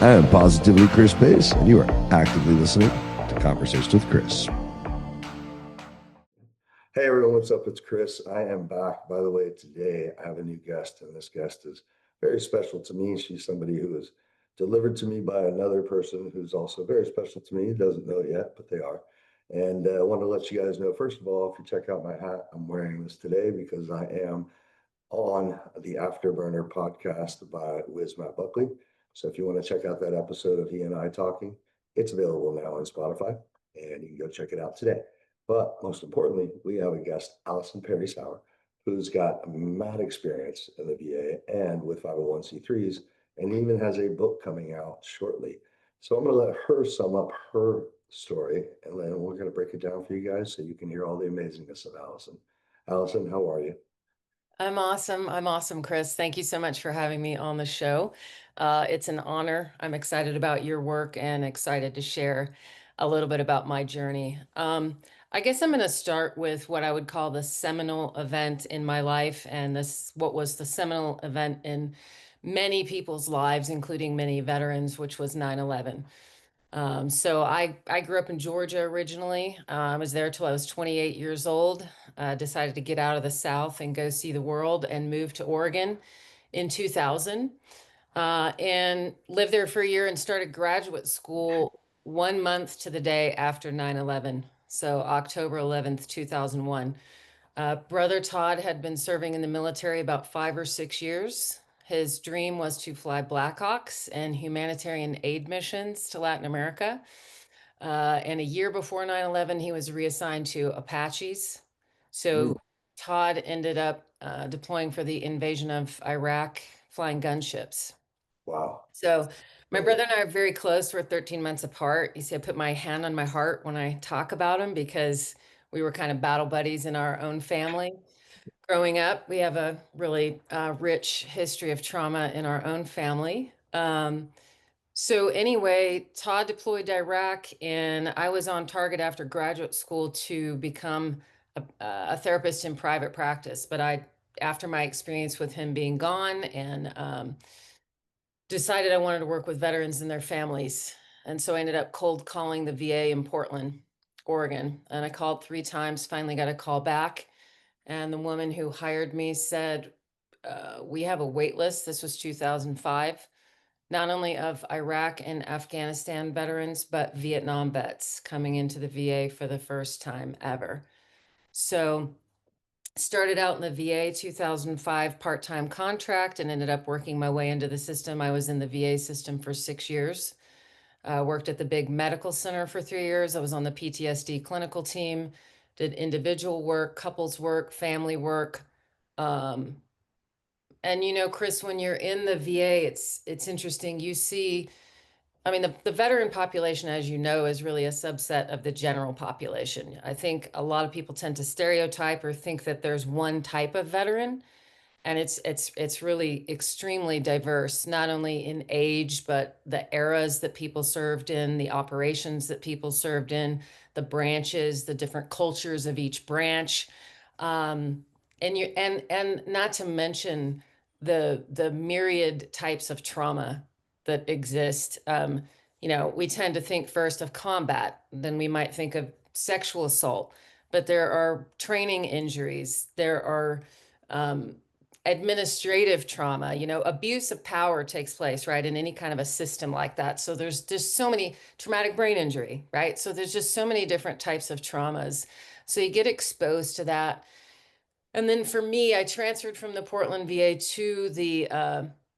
I am Positively Kris Pace, and you are actively listening to Conversations with Kris. Hey everyone, what's up? It's Kris. I am back. By the way, today I have a new guest, and this guest is very special to me. She's somebody who was delivered to me by another person who's also very special to me. Doesn't know it yet, but they are. And I want to let you guys know, first of all, if you check out my hat, I'm wearing this today because I am on the Afterburner podcast by Matt Buckley. So if you want to check out that episode of he and I talking, it's available now on Spotify, and you can go check it out today. But most importantly, we have a guest, Alison Perry Sower, who's got mad experience in the VA and with 501c3s, and even has a book coming out shortly. So I'm going to let her sum up her story, and then we're going to break it down for you guys so you can hear all the amazingness of Alison. Alison, how are you? I'm awesome. I'm awesome, Kris. Thank you so much for having me on the show. It's an honor. I'm excited about your work and excited to share a little bit about my journey. I guess I'm going to start with what I would call the seminal event in my life, and this what was the seminal event in many people's lives, including many veterans, which was 9/11. So I grew up in Georgia originally. I was there till I was 28 years old. Decided to get out of the South and go see the world and moved to Oregon in 2000 and lived there for a year and started graduate school 1 month to the day after 9/11. So October 11th, 2001. Brother Todd had been serving in the military about 5 or 6 years. His dream was to fly Blackhawks and humanitarian aid missions to Latin America. And a year before 9/11, he was reassigned to Apaches. Mm, So Todd ended up deploying for the invasion of Iraq, flying gunships. wow. So my Right. brother and I are very close. We're 13 months apart. You see, I put my hand on my heart when I talk about him because we were kind of battle buddies in our own family. Growing up, we have a really rich history of trauma in our own family. So anyway, Todd deployed to Iraq, and I was on target after graduate school to become a therapist in private practice. But after my experience with him being gone, and decided I wanted to work with veterans and their families. And so I ended up cold calling the VA in Portland, Oregon. And I called 3 times, finally got a call back. And the woman who hired me said, we have a wait list. This was 2005, not only of Iraq and Afghanistan veterans, but Vietnam vets coming into the VA for the first time ever. So started out in the VA 2005 part-time contract and ended up working my way into the system. I was in the VA system for 6 years. Worked at the big medical center for 3 years. I was on the PTSD clinical team, did individual work, couples work, family work. Um, and you know, Kris, when you're in the VA, it's interesting. You see, I mean, the veteran population, as you know, is really a subset of the general population. I think a lot of people tend to stereotype or think that there's one type of veteran, and it's really extremely diverse, not only in age, but the eras that people served in, the operations that people served in, the branches, the different cultures of each branch. Um, and not to mention the myriad types of trauma that exist. You know, we tend to think first of combat, then we might think of sexual assault, but there are training injuries, there are um, administrative trauma. You know, abuse of power takes place, right, in any kind of a system like that. So there's just so many, traumatic brain injury, right? So there's just so many different types of traumas. So you get exposed to that. And then for me, I transferred from the Portland VA to the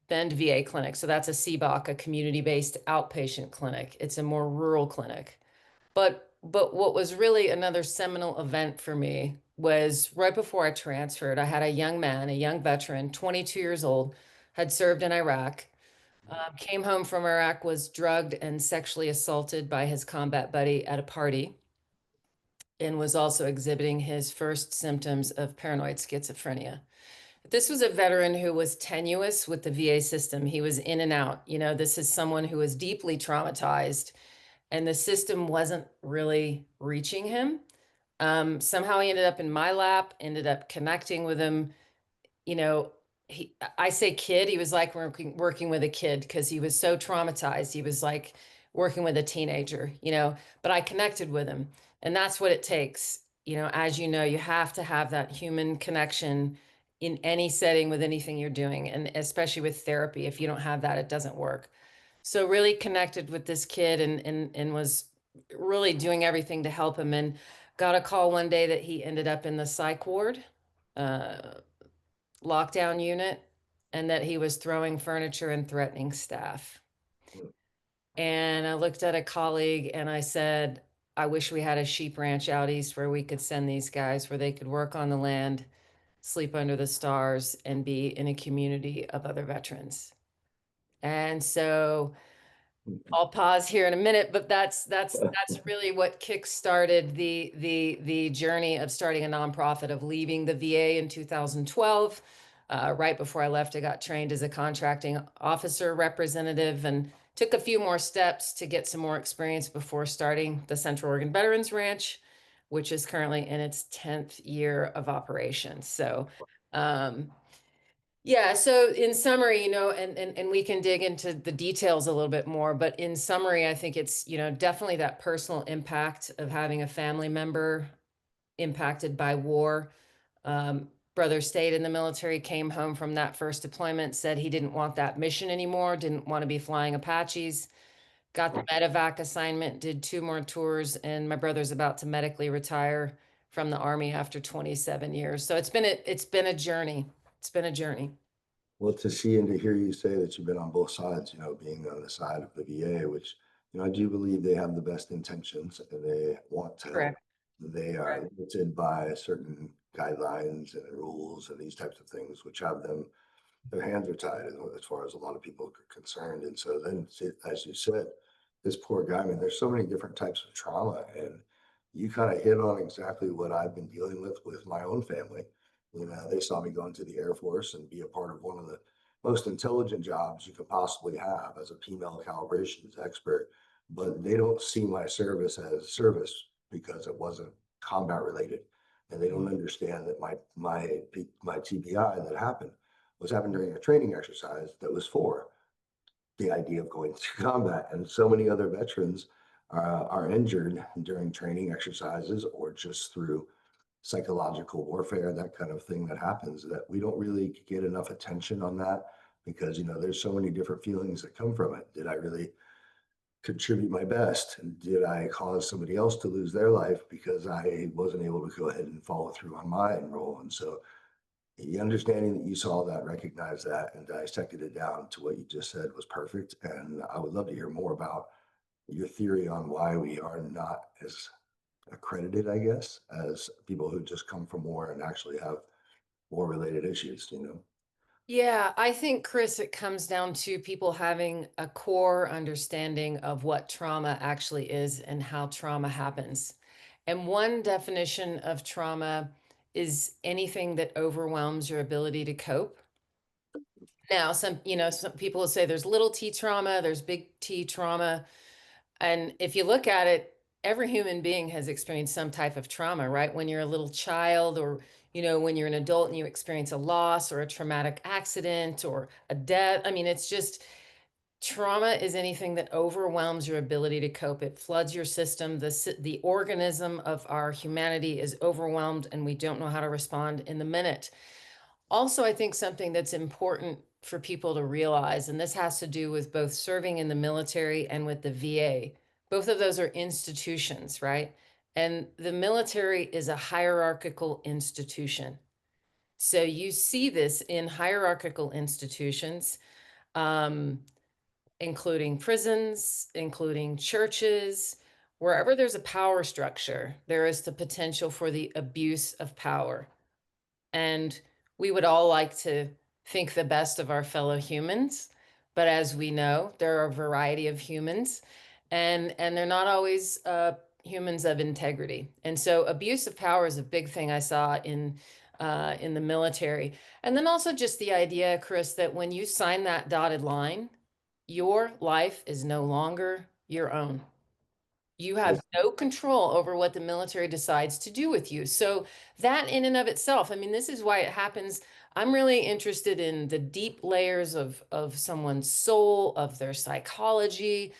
Bend VA clinic. So that's a CBOC, a community-based outpatient clinic. It's a more rural clinic. But what was really another seminal event for me was right before I transferred, I had a young man, a young veteran, 22 years old, had served in Iraq, came home from Iraq, was drugged and sexually assaulted by his combat buddy at a party, and was also exhibiting his first symptoms of paranoid schizophrenia. This was a veteran who was tenuous with the VA system. He was in and out. You know, this is someone who was deeply traumatized, and the system wasn't really reaching him. Somehow he ended up in my lap, ended up connecting with him. You know, I say kid, he was like working with a kid because he was so traumatized. He was like working with a teenager, but I connected with him. And that's what it takes. As you know, you have to have that human connection in any setting with anything you're doing, and especially with therapy. If you don't have that, it doesn't work. So really connected with this kid and was really doing everything to help him, and got a call one day that he ended up in the psych ward. Lockdown unit, and that he was throwing furniture and threatening staff. And I looked at a colleague and I said, I wish we had a sheep ranch out east where we could send these guys where they could work on the land, sleep under the stars, and be in a community of other veterans. And so I'll pause here in a minute, but that's really what kick-started the journey of starting a nonprofit, of leaving the VA in 2012. Right before I left, I got trained as a contracting officer representative and took a few more steps to get some more experience before starting the Central Oregon Veterans Ranch, which is currently in its 10th year of operation. So, yeah, so in summary, and we can dig into the details a little bit more, but in summary, I think it's, definitely that personal impact of having a family member impacted by war. Brother stayed in the military, came home from that first deployment, said he didn't want that mission anymore, didn't want to be flying Apaches, got the medevac assignment, did 2 more tours, and my brother's about to medically retire from the Army after 27 years. So it's been a journey. It's been a journey. Well, to see and to hear you say that you've been on both sides, being on the side of the VA, which, I do believe they have the best intentions and they want to help. Correct. They are Correct. limited by certain guidelines and rules and these types of things, which have them, their hands are tied as far as a lot of people are concerned. And so then, as you said, this poor guy, I mean, there's so many different types of trauma, and you kind of hit on exactly what I've been dealing with my own family. They saw me go into the Air Force and be a part of one of the most intelligent jobs you could possibly have as a female calibrations expert, but they don't see my service as service because it wasn't combat related, and they don't understand that my TBI that happened was happened during a training exercise that was for the idea of going to combat. And so many other veterans are injured during training exercises or just through psychological warfare, that kind of thing that happens, that we don't really get enough attention on that because, there's so many different feelings that come from it. Did I really contribute my best? And did I cause somebody else to lose their life because I wasn't able to go ahead and follow through on my role? And so the understanding that you saw that, recognized that, and dissected it down to what you just said was perfect. And I would love to hear more about your theory on why we are not as accredited, I guess, as people who just come from war and actually have war related issues. Yeah, I think, Kris, it comes down to people having a core understanding of what trauma actually is and how trauma happens. And one definition of trauma is anything that overwhelms your ability to cope. Now, some people will say there's little t trauma, there's big T trauma. And if you look at it, every human being has experienced some type of trauma, right? When you're a little child, or, when you're an adult and you experience a loss or a traumatic accident or a death. I mean, it's just trauma is anything that overwhelms your ability to cope. It floods your system. The organism of our humanity is overwhelmed and we don't know how to respond in the minute. Also, I think something that's important for people to realize, and this has to do with both serving in the military and with the VA, both of those are institutions, right? And the military is a hierarchical institution. So you see this in hierarchical institutions, um, including prisons, including churches. Wherever there's a power structure, there is the potential for the abuse of power. And we would all like to think the best of our fellow humans. But as we know, there are a variety of humans, and they're not always humans of integrity. And so abuse of power is a big thing I saw in the military. And then also just the idea, Kris, that when you sign that dotted line, your life is no longer your own. You have no control over what the military decides to do with you. So that in and of itself, I mean, this is why it happens I'm really interested in the deep layers of someone's soul, of their psychology,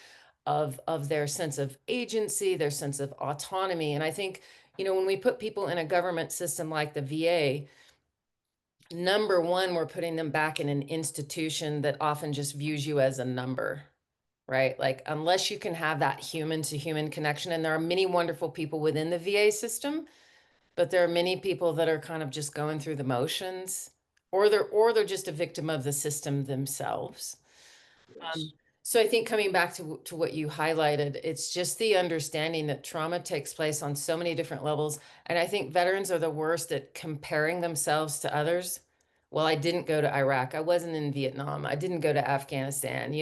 of their sense of agency, their sense of autonomy. And I think, when we put people in a government system like the VA, number one, we're putting them back in an institution that often just views you as a number, right? Like, unless you can have that human to human connection, and there are many wonderful people within the VA system, but there are many people that are kind of just going through the motions, or they're just a victim of the system themselves. Yes. Um, so I think coming back to what you highlighted, it's just the understanding that trauma takes place on so many different levels. And I think veterans are the worst at comparing themselves to others. Well, I didn't go to Iraq. I wasn't in Vietnam. I didn't go to Afghanistan.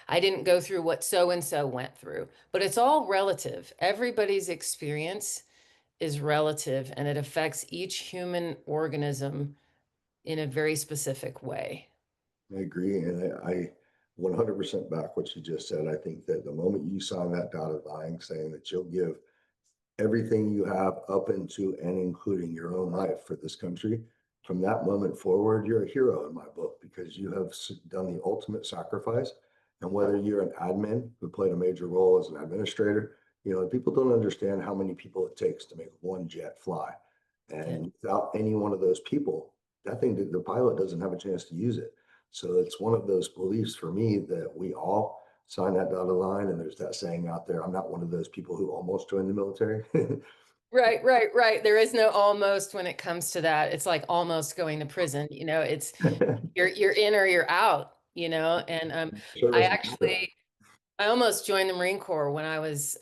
I didn't go through what so and so went through. But it's all relative. Everybody's experience is relative, and it affects each human organism in a very specific way. I agree. And I 100% back what you just said. I think that the moment you sign that dotted line saying that you'll give everything you have up into and including your own life for this country, from that moment forward, you're a hero in my book because you have done the ultimate sacrifice. And whether you're an admin who played a major role as an administrator, people don't understand how many people it takes to make one jet fly. Yeah. And without any one of those people, that thing, the pilot doesn't have a chance to use it. So it's one of those beliefs for me that we all sign that dotted line. And there's that saying out there, I'm not one of those people who almost joined the military. Right, right, right. There is no almost when it comes to that. It's like almost going to prison. It's you're in or you're out, and I Service is better. actually I almost joined the Marine Corps when I was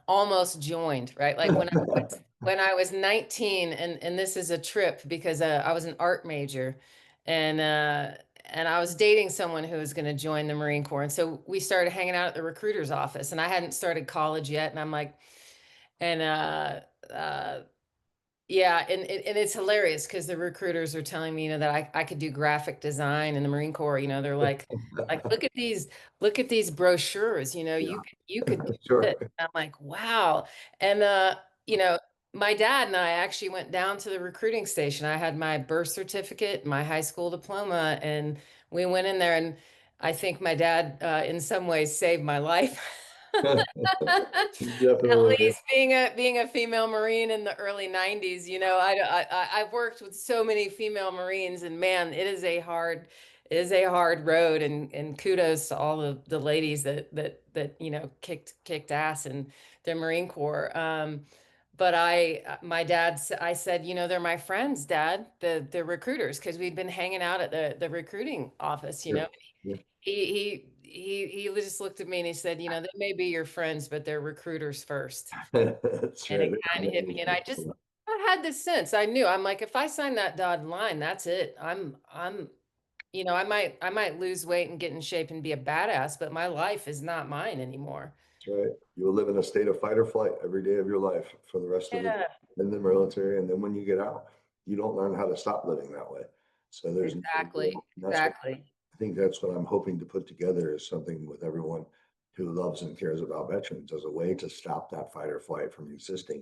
almost joined, right? Like when I was 19, and this is a trip because I was an art major, and I was dating someone who was going to join the Marine Corps, and so we started hanging out at the recruiter's office, and I hadn't started college yet, and I'm like, and uh, yeah, and it's hilarious because the recruiters are telling me, that I could do graphic design in the Marine Corps. They're like look at these brochures. Yeah, you could do sure. it. I'm like, wow. And you know, my dad and I actually went down to the recruiting station. I had my birth certificate, my high school diploma, and we went in there. And I think my dad, in some ways, saved my life. At Definitely did. least being a female Marine in the early 90s, I've worked with so many female Marines, and man, it is a hard road, and kudos to all the ladies that kicked ass in the Marine Corps. But my dad, I said, they're my friends, Dad, the recruiters, because we'd been hanging out at the recruiting office. Yeah. Yeah. He just looked at me and he said, they may be your friends, but they're recruiters first. That's And right. it kind of hit me. And I had this sense. I knew. I'm like, if I sign that dotted line, that's it. I might lose weight and get in shape and be a badass, but my life is not mine anymore. That's right. You will live in a state of fight or flight every day of your life for the rest of the Yeah, in the military. And then when you get out, you don't learn how to stop living that way. So there's exactly. that's what Exactly. I think that's what I'm hoping to put together is something with everyone who loves and cares about veterans as a way to stop that fight or flight from existing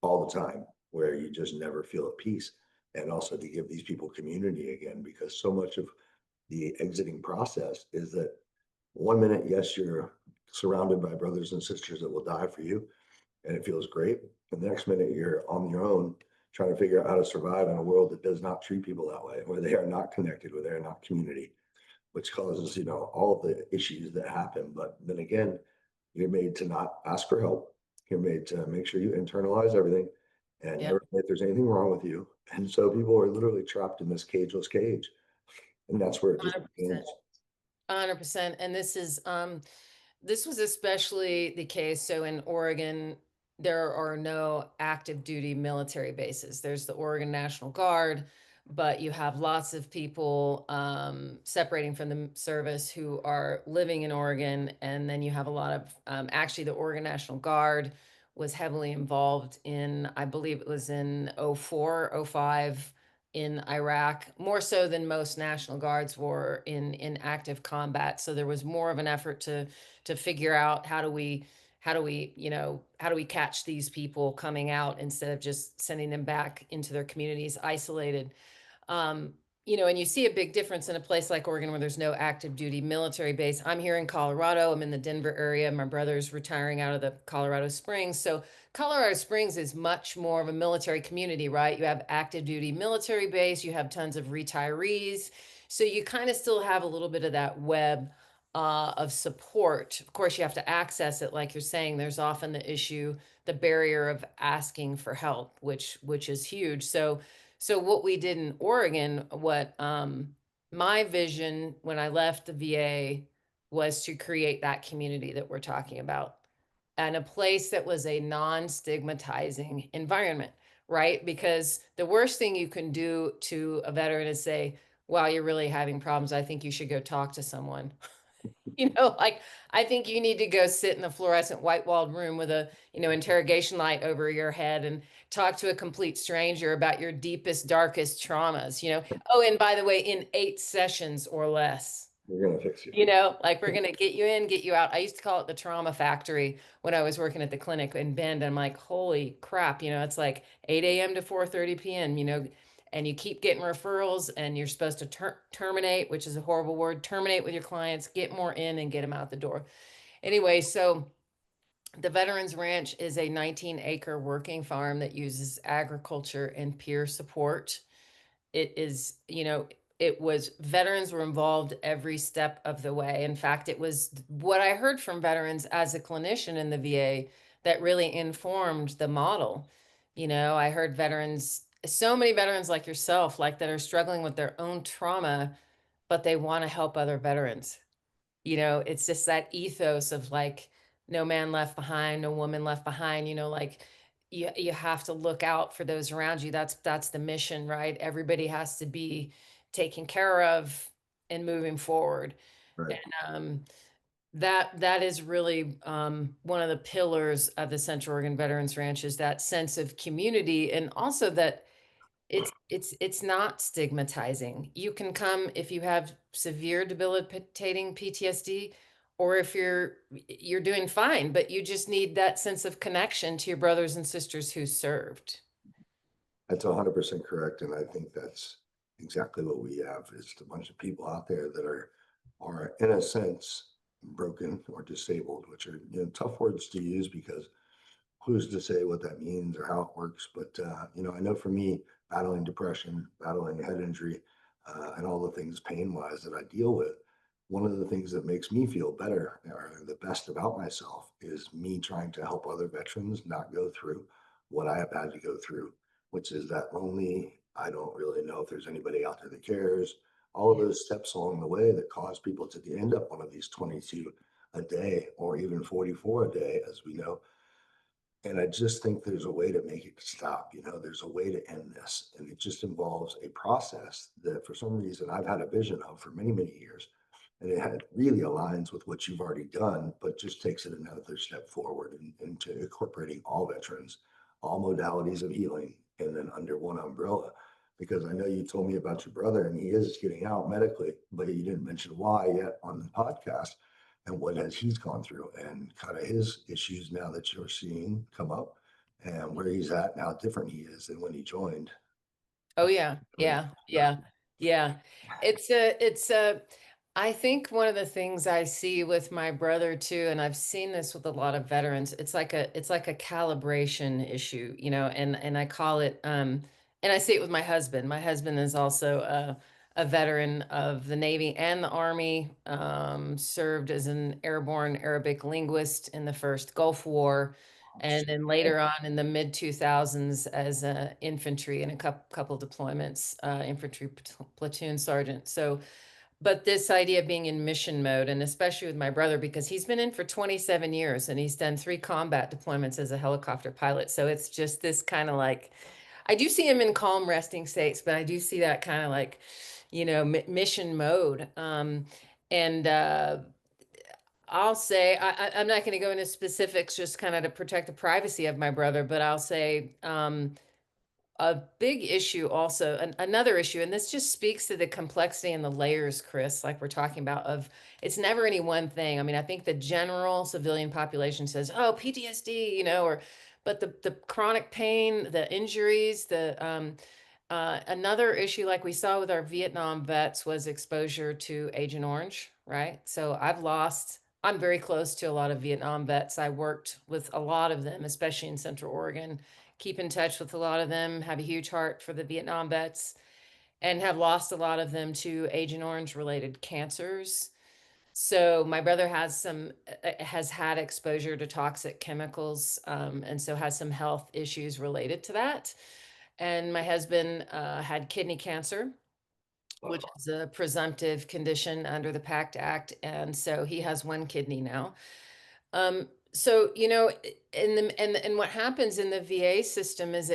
all the time, where you just never feel at peace. And also to give these people community again, because so much of the exiting process is that one minute, yes, you're surrounded by brothers and sisters that will die for you, and it feels great. And the next minute, you're on your own trying to figure out how to survive in a world that does not treat people that way, where they are not connected, where they are not community, which causes, all of the issues that happen. But then again, you're made to not ask for help. You're made to make sure you internalize everything and Yep. never admit there's anything wrong with you. And so people are literally trapped in this cageless cage. And that's where it just 100%. begins. 100%. And this was especially the case. So in Oregon, there are no active duty military bases. There's the Oregon National Guard, but you have lots of people separating from the service who are living in Oregon. And then you have a lot of, actually, the Oregon National Guard was heavily involved in, I believe it was in '04, '05 in Iraq, more so than most National Guards were in active combat. So there was more of an effort to figure out how do we catch these people coming out instead of just sending them back into their communities isolated. Um, you know, and you see a big difference in a place like Oregon where there's no active duty military base. I'm here in Colorado. I'm in the Denver area. My brother's retiring out of the Colorado Springs. So Colorado Springs is much more of a military community, right? You have active duty military base, you have tons of retirees. So you kind of still have a little bit of that web of support. Of course, you have to access it, like you're saying. There's often the issue, the barrier of asking for help, which is huge. So what we did in Oregon, what my vision when I left the VA was to create that community that we're talking about, and a place that was a non-stigmatizing environment, right? Because the worst thing you can do to a veteran is say, "Wow, you're really having problems. I think you should go talk to someone." You know, like I think you need to go sit in the fluorescent white walled room with a, you know, interrogation light over your head and talk to a complete stranger about your deepest, darkest traumas, you know. Oh, and by the way, in 8 sessions or less. We're going to fix you. You know, like we're gonna get you in, get you out. I used to call it the trauma factory when I was working at the clinic in Bend. I'm like, holy crap, you know, it's like 8 a.m. to 4:30 p.m., you know, and you keep getting referrals and you're supposed to terminate, which is a horrible word, terminate with your clients, get more in and get them out the door. Anyway, so the Veterans Ranch is a 19-acre working farm that uses agriculture and peer support. It is, you know, it was veterans were involved every step of the way. In fact, it was what I heard from veterans as a clinician in the VA that really informed the model. You know, I heard veterans, so many veterans like yourself, like that are struggling with their own trauma, but they want to help other veterans. You know, it's just that ethos of like no man left behind, no woman left behind, you know, like you have to look out for those around you. That's the mission, right? Everybody has to be taken care of and moving forward. Right. Um, that is really one of the pillars of the Central Oregon Veterans Ranch is that sense of community, and also that it's not stigmatizing. You can come if you have severe debilitating PTSD, or if you're doing fine, but you just need that sense of connection to your brothers and sisters who served. That's 100% correct. And I think that's exactly what we have is a bunch of people out there that are in a sense broken or disabled, which are, you know, tough words to use because who's to say what that means or how it works. But, you know, I know for me, battling depression, battling a head injury, and all the things pain wise that I deal with, one of the things that makes me feel better or the best about myself is me trying to help other veterans not go through what I have had to go through, which is that lonely, I don't really know if there's anybody out there that cares. All of Yeah. those steps along the way that cause people to end up one of these 22 a day or even 44 a day, as we know. And I just think there's a way to make it stop. You know, there's a way to end this. And it just involves a process that for some reason I've had a vision of for many, many years. And really aligns with what you've already done, but just takes it another step forward into incorporating all veterans, all modalities of healing, and then under one umbrella. Because I know you told me about your brother and he is getting out medically, but you didn't mention why yet on the podcast and what has he's gone through and kind of his issues now that you're seeing come up and where he's at and how different he is than when he joined. Oh yeah, Really yeah, yeah, yeah. It's a I think one of the things I see with my brother too, and I've seen this with a lot of veterans, it's like a calibration issue, you know, and I call it and I see it with my husband. My husband is also a veteran of the Navy and the Army, served as an airborne Arabic linguist in the first Gulf War, and then later on in the mid 2000s as infantry in a couple deployments, infantry platoon sergeant. So, but this idea of being in mission mode, and especially with my brother, because he's been in for 27 years and he's done 3 combat deployments as a helicopter pilot. So it's just this kind of like, I do see him in calm resting states, but I do see that kind of like, you know, mission mode. And I'll say I'm not going to go into specifics, just kind of to protect the privacy of my brother, but I'll say a big issue also, another issue, and this just speaks to the complexity and the layers, Kris, like we're talking about, of it's never any one thing. I mean, I think the general civilian population says, oh, PTSD, you know, or but the chronic pain, the injuries, Another issue, like we saw with our Vietnam vets, was exposure to Agent Orange, right? So I'm very close to a lot of Vietnam vets. I worked with a lot of them, especially in Central Oregon, keep in touch with a lot of them, have a huge heart for the Vietnam vets, and have lost a lot of them to Agent Orange related cancers. So my brother has had exposure to toxic chemicals, and so has some health issues related to that. And my husband had kidney cancer, which is a presumptive condition under the PACT Act, and so he has one kidney now. So and what happens in the VA system is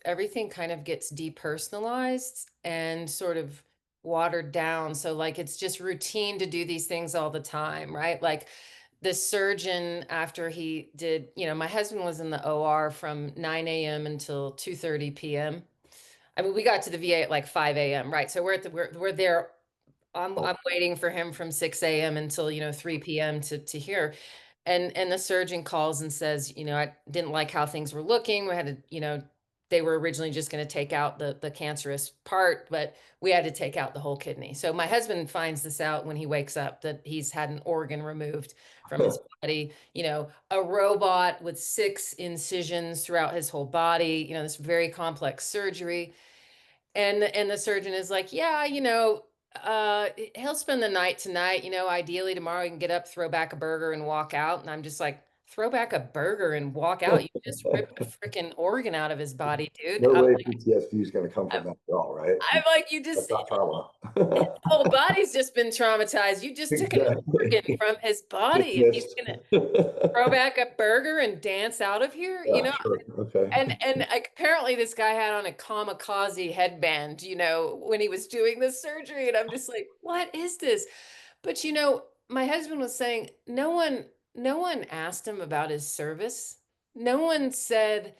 everything kind of gets depersonalized and sort of watered down. So like it's just routine to do these things all the time, right? Like the surgeon after he did, my husband was in the OR from 9 a.m. until 2:30 p.m. I mean, we got to the VA at like 5 a.m., right? So we're there. I'm waiting for him from 6 a.m. until 3 p.m. to hear. And the surgeon calls and says, I didn't like how things were looking. We had to, they were originally just going to take out the cancerous part, but we had to take out the whole kidney. So my husband finds this out when he wakes up that he's had an organ removed from his body, a robot with 6 incisions throughout his whole body, this very complex surgery. And the surgeon is like, yeah, he'll spend the night tonight, ideally tomorrow he can get up, throw back a burger and walk out. And I'm just like, throw back a burger and walk out. You just ripped a freaking organ out of his body, dude. No way PTSD is going to come from that at all, right? I'm like, That's not trauma. his whole body's just been traumatized. You just took an organ from his body and he's gonna throw back a burger and dance out of here, Yeah, sure. Okay. And like, apparently this guy had on a kamikaze headband, when he was doing this surgery. And I'm just like, what is this? But my husband was saying no one asked him about his service. No one said,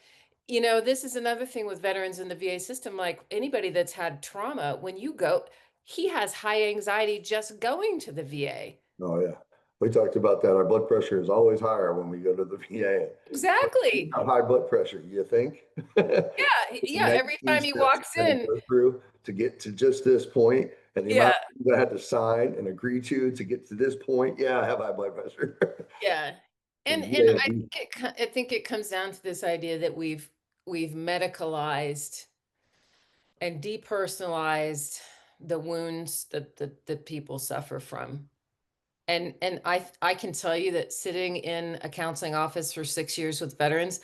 this is another thing with veterans in the VA system, like anybody that's had trauma, when you go, he has high anxiety just going to the VA. Oh yeah. We talked about that. Our blood pressure is always higher when we go to the VA. Exactly. High blood pressure, you think? Yeah. Every time he walks in. Go through to get to just this point, and the Yeah. amount that I had to sign and agree to get to this point. Yeah, I have high blood pressure. Yeah. And Yeah, I think it comes down to this idea that we've medicalized and depersonalized the wounds that people suffer from. And I can tell you that sitting in a counseling office for 6 years with veterans,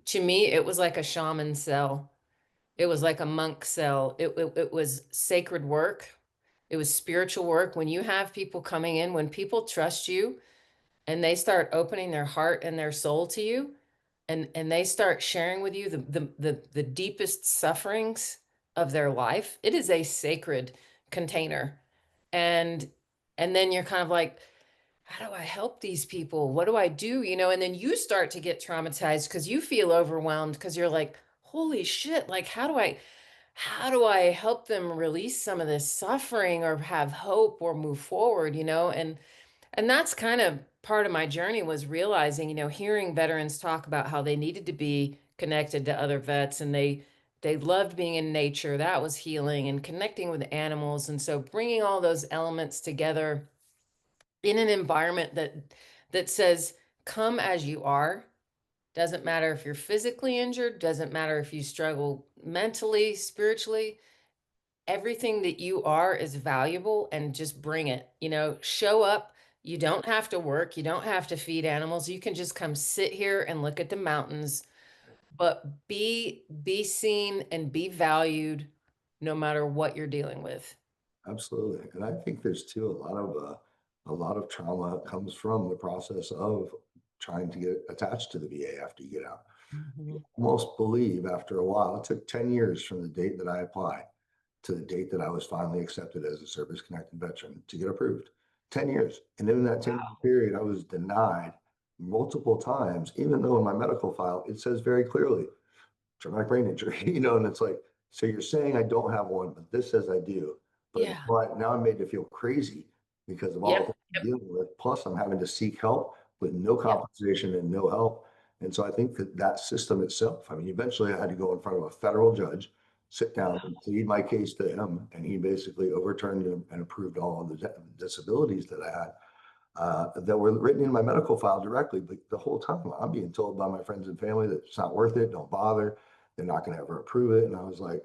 to me, it was like a shaman cell. It was like a monk cell. It was sacred work. It was spiritual work. When you have people coming in, when people trust you and they start opening their heart and their soul to you, and they start sharing with you the deepest sufferings of their life, it is a sacred container. And then you're kind of like, how do I help these people? What do I do? And then you start to get traumatized because you feel overwhelmed because you're like, holy shit, like how do I help them release some of this suffering or have hope or move forward, and that's kind of part of my journey, was realizing, hearing veterans talk about how they needed to be connected to other vets, and they loved being in nature. That was healing, and connecting with animals. And so bringing all those elements together in an environment that says, come as you are. Doesn't matter if you're physically injured, doesn't matter if you struggle mentally, spiritually. Everything that you are is valuable, and just bring it. Show up. You don't have to work. You don't have to feed animals. You can just come sit here and look at the mountains, but be seen and be valued no matter what you're dealing with. absolutely. And I think there's too a lot of trauma comes from the process of trying to get attached to the VA after you get out. Mhm. Almost believe after a while, it took 10 years from the date that I applied to the date that I was finally accepted as a service connected veteran to get approved. 10 years. And in that 10-year period, I was denied multiple times, even though in my medical file, it says very clearly, traumatic brain injury, and it's like, so you're saying I don't have one, but this says I do. Yeah. But now I'm made to feel crazy because of all Yep. the things I'm dealing with. Plus, I'm having to seek help with no Yep. compensation and no help. And so I think that system itself, I mean, eventually I had to go in front of a federal judge sit down and plead my case to him. And he basically overturned and approved all of the disabilities that I had. That were written in my medical file directly, but the whole time I'm being told by my friends and family that it's not worth it, don't bother, they're not going to ever approve it. And I was like,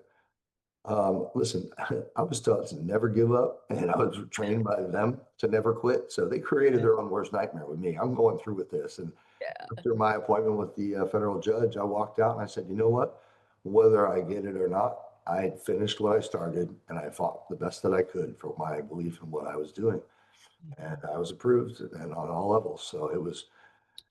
listen, I was taught to never give up, and I was trained by them to never quit. So they created their own worst nightmare with me. I'm going through with this. And Yeah. after my appointment with the federal judge, I walked out and I said, you know what? Whether I get it or not, I had finished what I started and I fought the best that I could for my belief in what I was doing. And I was approved and on all levels. So it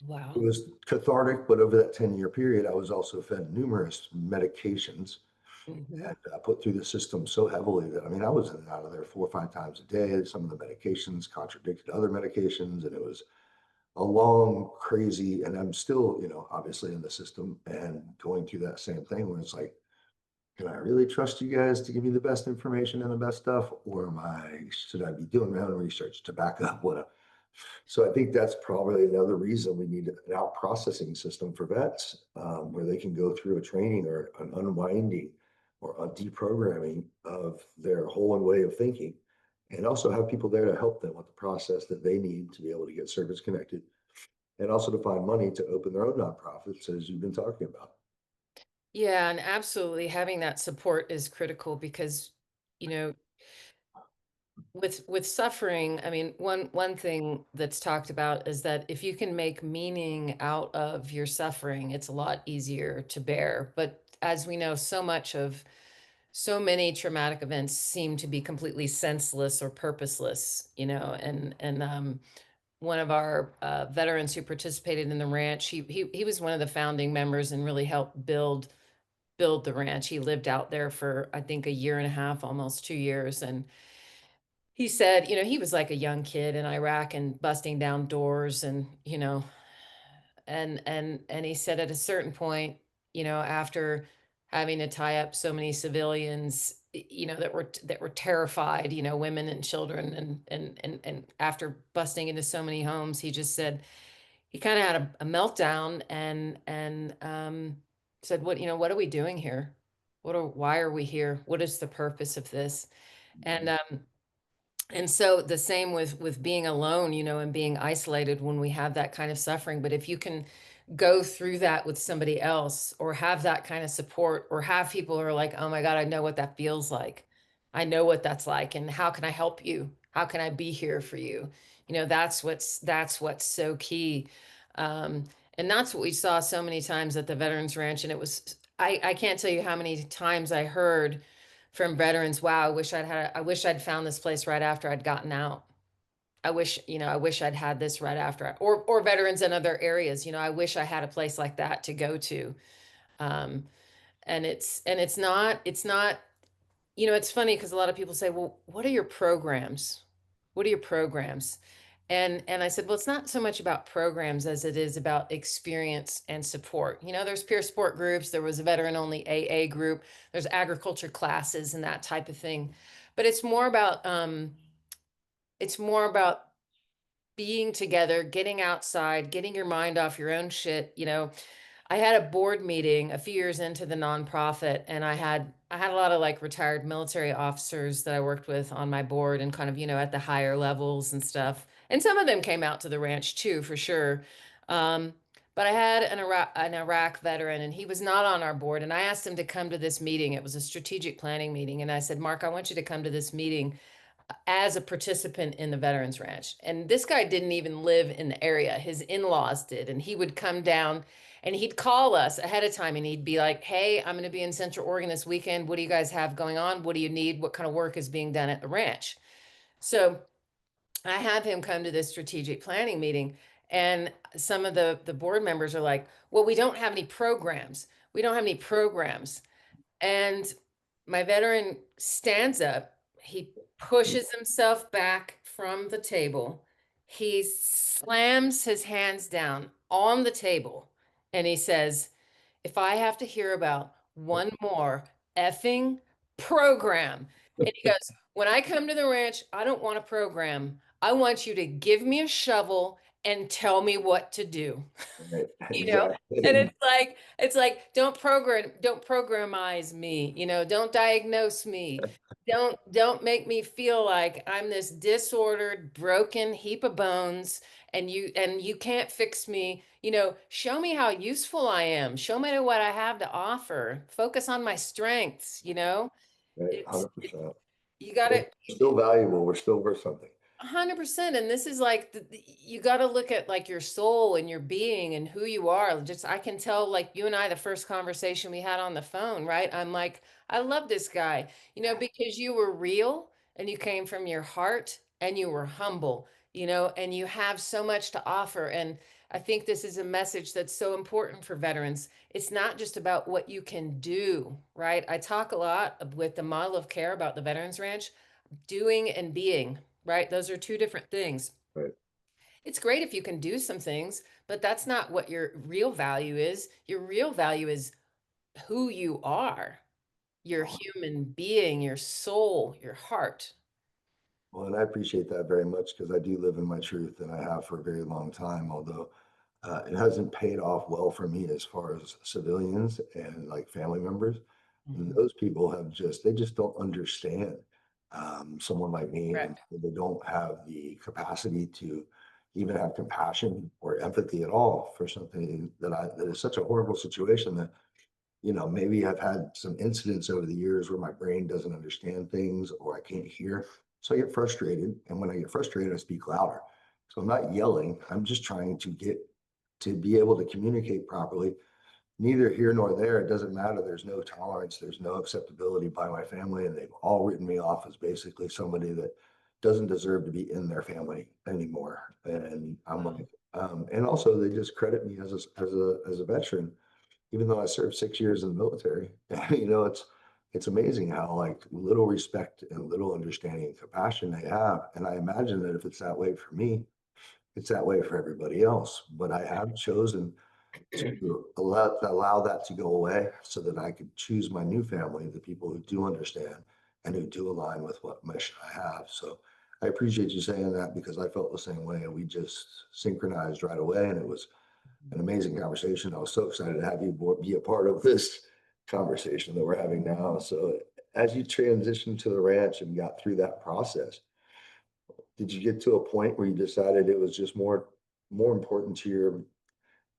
Wow. was cathartic, but over that 10-year period, I was also fed numerous medications Mhm. and put through the system so heavily that, I mean, I was in and out of there 4 or 5 times a day. Some of the medications contradicted other medications, and it was a long, crazy, and I'm still, obviously in the system and going through that same thing where it's like, can I really trust you guys to give me the best information and the best stuff? Or should I be doing my own research to back up what so I think that's probably another reason we need an out processing system for vets, where they can go through a training or an unwinding or a deprogramming of their whole and way of thinking, and also have people there to help them with the process that they need to be able to get service connected, and also to find money to open their own nonprofits, as you've been talking about. Yeah, and absolutely having that support is critical because, you know, with suffering, I mean, one thing that's talked about is that if you can make meaning out of your suffering, it's a lot easier to bear. But as we know, so many traumatic events seem to be completely senseless or purposeless, and one of our veterans who participated in the ranch, he was one of the founding members and really helped build the ranch. He lived out there for, I think, a year and a half, almost 2 years. And he said, he was like a young kid in Iraq and busting down doors and he said at a certain point, after having to tie up so many civilians, that were terrified, women and children, and after busting into so many homes, he just said he kind of had a meltdown and said, what are we doing here? Why are we here? What is the purpose of this? And so the same with being alone, and being isolated when we have that kind of suffering. But if you can go through that with somebody else or have that kind of support or have people who are like, oh my God, I know what that feels like. I know what that's like. And how can I help you? How can I be here for you? That's what's so key. Um, and that's what we saw so many times at the Veterans Ranch. And I can't tell you how many times I heard from veterans, wow, I wish I'd found this place right after I'd gotten out. I wish I'd had this right after or veterans in other areas, I wish I had a place like that to go to. Um, and it's not, it's funny because a lot of people say, well, what are your programs? What are your programs? And I said, well, it's not so much about programs as it is about experience and support. There's peer support groups, there was a veteran only AA group, there's agriculture classes and that type of thing. But it's more about being together, getting outside, getting your mind off your own shit. I had a board meeting a few years into the nonprofit, and I had a lot of like retired military officers that I worked with on my board and kind of, at the higher levels and stuff. And some of them came out to the ranch too, for sure. Um, but I had an Iraq veteran, and he was not on our board. And I asked him to come to this meeting. It was a strategic planning meeting. And I said, Mark, I want you to come to this meeting as a participant in the Veterans Ranch. And this guy didn't even live in the area. His in-laws did. And he would come down and he'd call us ahead of time and he'd be like, hey, I'm going to be in Central Oregon this weekend. What do you guys have going on? What do you need? What kind of work is being done at the ranch? So I have him come to this strategic planning meeting. And some of the board members are like, well, we don't have any programs. We don't have any programs. And my veteran stands up, he pushes himself back from the table, he slams his hands down on the table, and he says, if I have to hear about one more effing program, and he goes, when I come to the ranch, I don't want a program. I want you to give me a shovel and tell me what to do. Right. You know, and Exactly. it's like don't programize me, don't diagnose me, don't make me feel like I'm this disordered broken heap of bones, and you can't fix me. Show me how useful I am, show me what I have to offer, focus on my strengths. Right. It's 100%. you We're gotta still valuable. We're still worth something. 100%. And this is like you got to look at like your soul and your being and who you are. Just I can tell, like you and I, the first conversation we had on the phone, right? I'm like, I love this guy, because you were real and you came from your heart and you were humble, and you have so much to offer. And I think this is a message that's so important for veterans. It's not just about what you can do, right? I talk a lot with the model of care about the Veterans Ranch, doing and being, right? Those are two different things. Right. It's great if you can do some things, but that's not what your real value is. Your real value is who you are, your human being, your soul, your heart. Well, and I appreciate that very much because I do live in my truth and I have for a very long time, although it hasn't paid off well for me as far as civilians and like family members. And Mhm. those people they just don't understand someone like me, and Correct. they don't have the capacity to even have compassion or empathy at all for something that is such a horrible situation that maybe I've had some incidents over the years where my brain doesn't understand things or I can't hear. So I get frustrated. And when I get frustrated, I speak louder. So I'm not yelling. I'm just trying to be able to communicate properly. Neither here nor there. It doesn't matter. There's no tolerance. There's no acceptability by my family. And they've all written me off as basically somebody that doesn't deserve to be in their family anymore. And I'm Wow. like, and also they just credit me as a veteran even though I served 6 years in the military. It's amazing how like little respect and little understanding and compassion they have. And I imagine that if it's that way for me, it's that way for everybody else. But I have chosen to allow that to go away so that I could choose my new family, the people who do understand and who do align with what mission I have. So I appreciate you saying that because I felt the same way and we just synchronized right away. And it was an amazing conversation. I was so excited to have you be a part of this conversation that we're having now. So, as you transitioned to the ranch and got through that process, did you get to a point where you decided it was just more important to your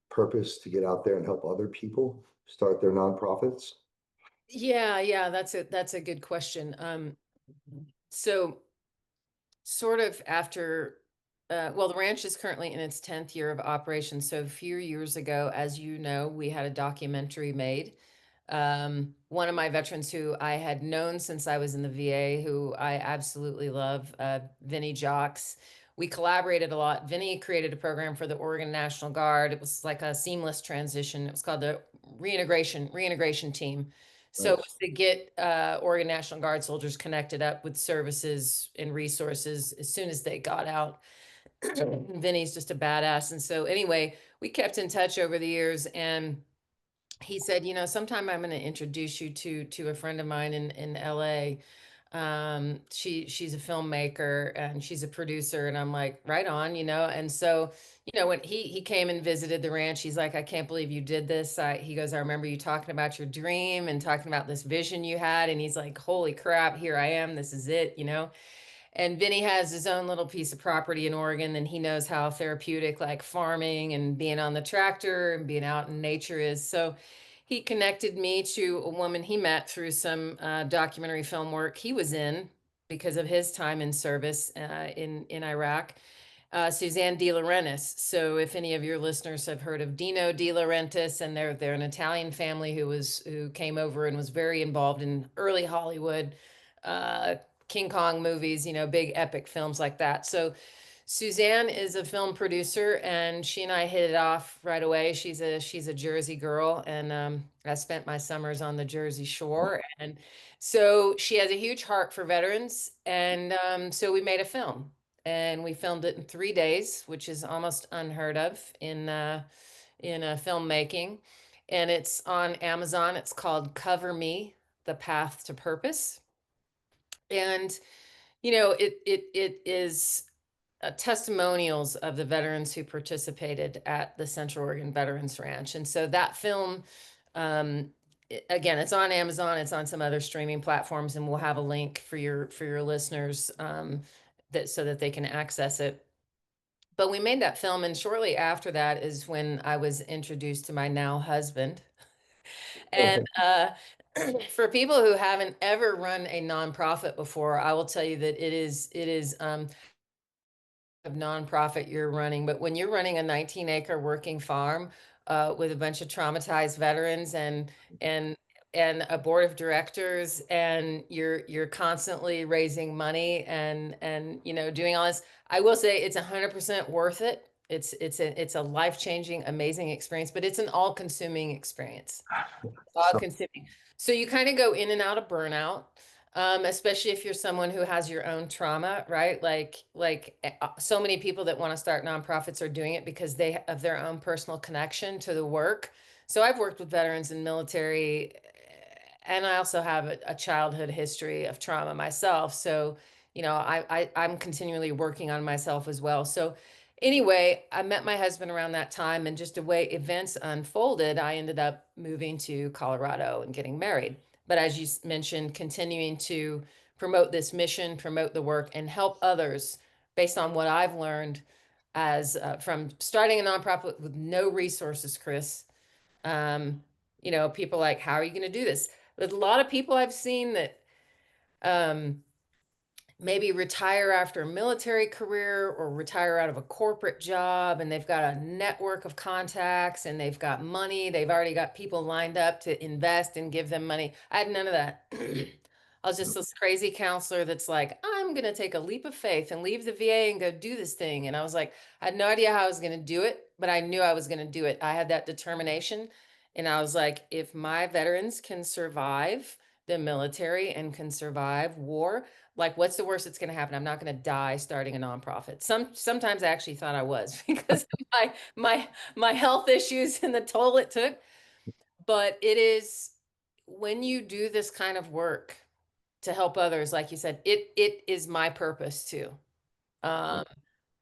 purpose to get out there and help other people start their nonprofits? Yeah, that's a good question. So sort of after, well, the ranch is currently in its 10th year of operation. So a few years ago, as you know, we had a documentary made. One of my veterans who I had known since I was in the VA, who I absolutely love, Vinnie Jocks. We collaborated a lot. Vinnie created a program for the Oregon National Guard. It was like a seamless transition. It was called the reintegration team. So it Nice. was to get Oregon National Guard soldiers connected up with services and resources as soon as they got out. Vinny's just a badass. And so anyway, we kept in touch over the years, and he said, sometime I'm going to introduce you to a friend of mine in LA. She's a filmmaker and she's a producer, and I'm like, right on, And so, when he came and visited the ranch, he's like, I can't believe you did this. He goes, I remember you talking about your dream and talking about this vision you had, and he's like, holy crap, here I am. This is it. And Vinny has his own little piece of property in Oregon, and he knows how therapeutic like farming and being on the tractor and being out in nature is. So he connected me to a woman he met through some documentary film work he was in because of his time in service in Iraq. Suzanne De Laurentiis. So, if any of your listeners have heard of Dino De Laurentiis, and they're an Italian family who came over and was very involved in early Hollywood, uh, King Kong movies, big epic films like that. So, Suzanne is a film producer, and she and I hit it off right away. She's a Jersey girl, and I spent my summers on the Jersey Shore, and so she has a huge heart for veterans, and so we made a film, and we filmed it in 3 days, which is almost unheard of in filmmaking, and it's on Amazon. It's called Cover Me: The Path to Purpose, and it is. testimonials of the veterans who participated at the Central Oregon Veterans Ranch. And so that film, again, it's on Amazon, it's on some other streaming platforms, and we'll have a link for your listeners, that so that they can access it. But we made that film, and shortly after that is when I was introduced to my now husband. And for people who haven't ever run a nonprofit before, I will tell you that it is a nonprofit you're running, but when you're running a 19-acre working farm with a bunch of traumatized veterans and and a board of directors, and you're constantly raising money and doing all this, I will say it's 100% worth it. It's a life-changing, amazing experience, but it's an all-consuming experience. All So, consuming. So you kind of go in and out of burnout, especially if you're someone who has your own trauma, right? So many people that want to start nonprofits are doing it because they have their own personal connection to the work. So I've worked with veterans in military, and I also have a childhood history of trauma myself. So, I'm continually working on myself as well. So anyway, I met my husband around that time, and just the way events unfolded, I ended up moving to Colorado and getting married. But as you mentioned, continuing to promote this mission, promote the work, and help others based on what I've learned as from starting a nonprofit with no resources, Kris. Um, people like, how are you going to do this? There's a lot of people I've seen that um, maybe retire after a military career or retire out of a corporate job, and they've got a network of contacts and they've got money. They've already got people lined up to invest and give them money. I had none of that. I was just this crazy counselor that's like, I'm going to take a leap of faith and leave the VA and go do this thing. And I was like, I had no idea how I was going to do it, but I knew I was going to do it. I had that determination. And I was like, if my veterans can survive the military and can survive war, like, what's the worst that's going to happen? I'm not going to die starting a nonprofit. Sometimes I actually thought I was because of my health issues and the toll it took. But it is, when you do this kind of work to help others, like you said, it is my purpose too. Um,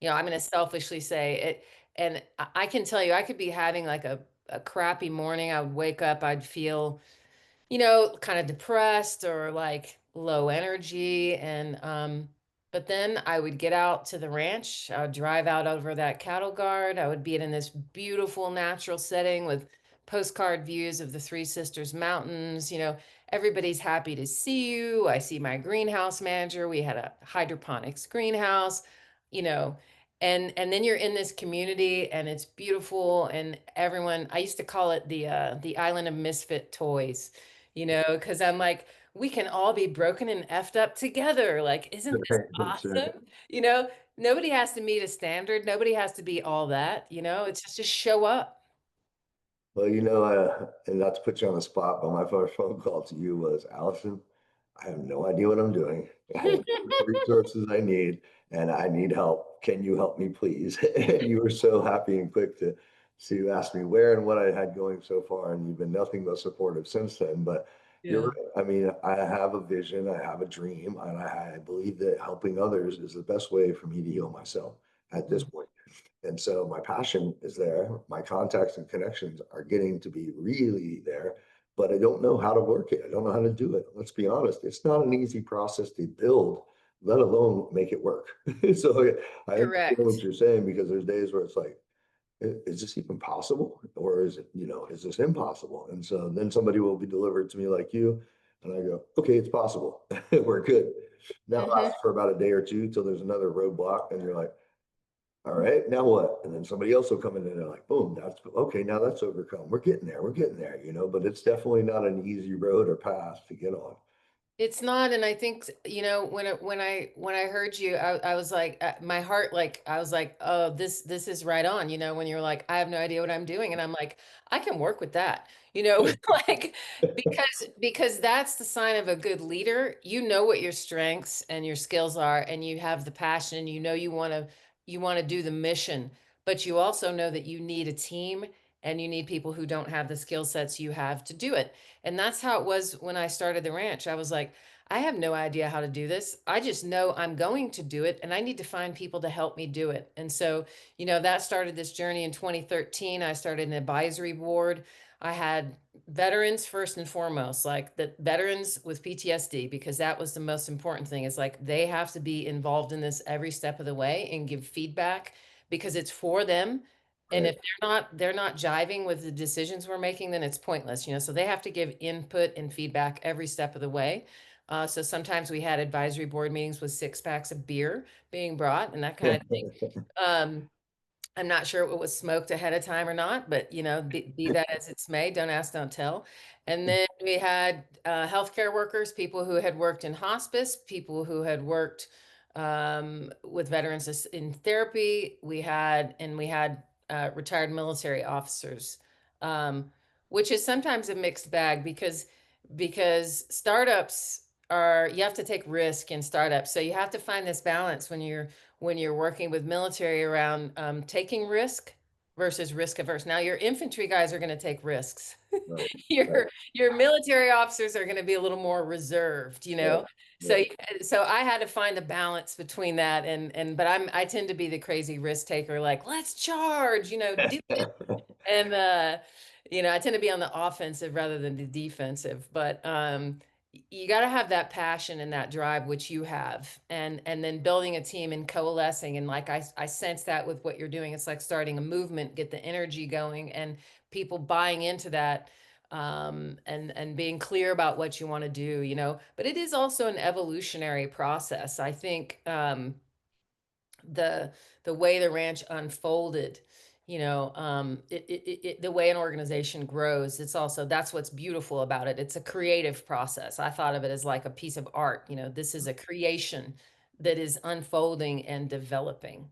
I'm going to selfishly say it, and I can tell you, I could be having like a crappy morning. I would wake up, I'd feel kind of depressed or like low energy. And but then I would get out to the ranch. I would drive out over that cattle guard. I would be in this beautiful natural setting with postcard views of the Three Sisters Mountains. Everybody's happy to see you. I see my greenhouse manager. We had a hydroponics greenhouse, you know. And then you're in this community and it's beautiful, and everyone, I used to call it the island of misfit toys, because I'm like, we can all be broken and effed up together. Like, isn't this sure. awesome? You know, Nobody has to meet a standard. Nobody has to be all that. It's just show up. Well, and not to put you on the spot, but my first phone call to you was, Allison, I have no idea what I'm doing. I have the resources I need, and I need help. Can you help me, please? And you were so happy and quick to ask me where and what I had going so far, and you've been nothing but supportive since then. But you're Yeah. right. I mean, I have a vision, I have a dream, and I believe that helping others is the best way for me to heal myself at this point. And so my passion is there. My contacts and connections are getting to be really there, but I don't know how to work it. I don't know how to do it. Let's be honest. It's not an easy process to build, let alone make it work. So I understand what Correct. you're saying, because there's days where it's like, is this even possible? Or is it, is this impossible? And so then somebody will be delivered to me like you, and I go, okay, it's possible. We're good. That Hmm. lasts for about a day or two till there's another roadblock, and you're like, all right, now what? And then somebody else will come in and they're like, boom, that's okay. Now that's overcome. We're getting there. We're getting there, but it's definitely not an easy road or path to get on. It's not, and I think when I heard you, I was like, my heart, like I was like, oh, this is right on. When you're like, I have no idea what I'm doing, and I'm like, I can work with that. Like, because that's the sign of a good leader. You know what your strengths and your skills are, and you have the passion. You want to do the mission, but you also know that you need a team, and you need people who don't have the skill sets you have to do it. And that's how it was when I started the ranch. I was like, I have no idea how to do this. I just know I'm going to do it and I need to find people to help me do it. And so, that started this journey in 2013. I started an advisory board. I had veterans first and foremost, like the veterans with PTSD, because that was the most important thing. Is like they have to be involved in this every step of the way and give feedback because it's for them. And Right. if they're not jiving with the decisions we're making, then it's pointless, so they have to give input and feedback every step of the way. So sometimes we had advisory board meetings with 6 packs of beer being brought and that kind of thing. Um, I'm not sure it was smoked ahead of time or not, but be that as it's may, don't ask, don't tell. And then we had healthcare workers, people who had worked in hospice, people who had worked with veterans in therapy. We had retired military officers, um, which is sometimes a mixed bag because startups are you have to take risk in startups, so you have to find this balance when you're working with military around taking risk versus risk averse. Now, your infantry guys are going to take risks. Right. Right. Your military officers are going to be a little more reserved, Yeah. So Yeah. so I had to find a balance between that but I tend to be the crazy risk taker, like let's charge, do it. And I tend to be on the offensive rather than the defensive, but you got to have that passion and that drive, which you have, and then building a team and coalescing. And like I sense that with what you're doing, it's like starting a movement, get the energy going, and people buying into that, and being clear about what you want to do. But it is also an evolutionary process. I think the the way the ranch unfolded, the way an organization grows, that's what's beautiful about it. It's a creative process. I thought of it as like a piece of art. This is a creation that is unfolding and developing.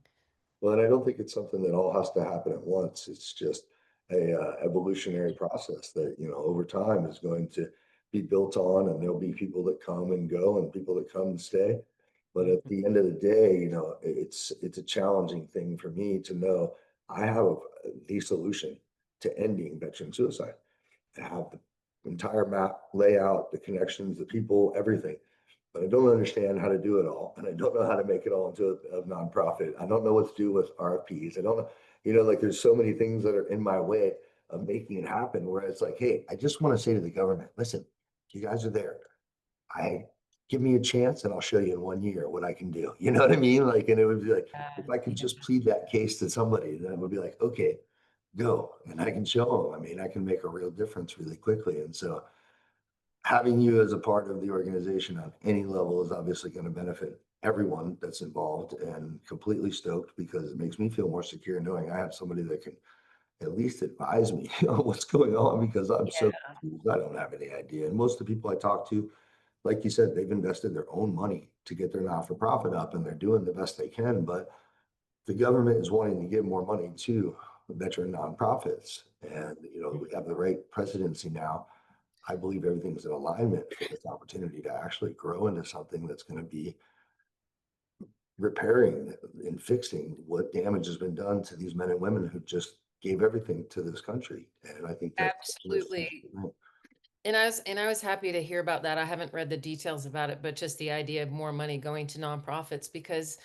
Well, and I don't think it's something that all has to happen at once. It's just a evolutionary process that, over time is going to be built on, and there'll be people that come and go and people that come and stay. But at the end of the day, it's a challenging thing for me to know I have the solution to ending veteran suicide. I have the entire map, layout, the connections, the people, everything, but I don't understand how to do it all. And I don't know how to make it all into a nonprofit. I don't know what to do with RFPs. I don't know, like there's so many things that are in my way of making it happen where it's like, hey, I just want to say to the government, listen, you guys are there. Give me a chance and I'll show you in 1 year what I can do. You know what I mean? Like, and it would be like, if I could Yeah. just plead that case to somebody, then it would be like, okay, go. And I can show them. I mean, I can make a real difference really quickly. And so having you as a part of the organization on any level is obviously going to benefit everyone that's involved, and completely stoked because it makes me feel more secure knowing I have somebody that can at least advise me on what's going on, because I'm so Yeah. confused. I don't have any idea. And most of the people I talk to, like you said, they've invested their own money to get their not-for-profit up and they're doing the best they can. But the government is wanting to give more money to veteran nonprofits. And, we have the right presidency now. I believe everything's in alignment for this opportunity to actually grow into something that's going to be repairing and fixing what damage has been done to these men and women who just gave everything to this country. And I think that's Absolutely. And I was happy to hear about that. I haven't read the details about it, but just the idea of more money going to nonprofits, because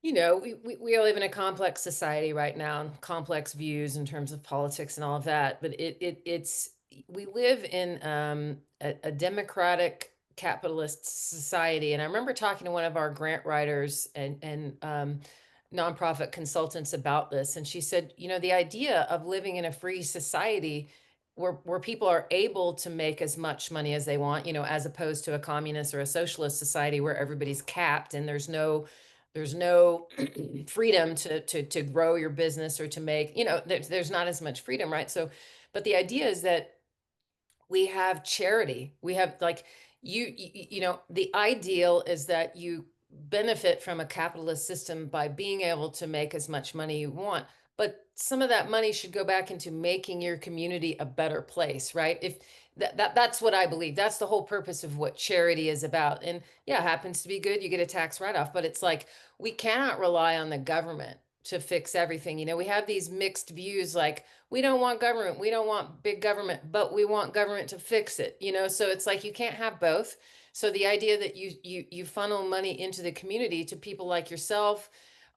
we live in a complex society right now, and complex views in terms of politics and all of that. But it's we live in a democratic capitalist society. And I remember talking to one of our grant writers and nonprofit consultants about this, and she said, the idea of living in a free society where people are able to make as much money as they want, as opposed to a communist or a socialist society where everybody's capped and there's no freedom to grow your business or to make, there's not as much freedom, right? So, but the idea is that we have charity. We have like the ideal is that you benefit from a capitalist system by being able to make as much money you want, but some of that money should go back into making your community a better place, right? If that's what I believe. That's the whole purpose of what charity is about. And yeah, it happens to be good, you get a tax write-off, but it's like we cannot rely on the government to fix everything. We have these mixed views, like we don't want government, we don't want big government, but we want government to fix it. So it's like you can't have both. So the idea that you funnel money into the community to people like yourself,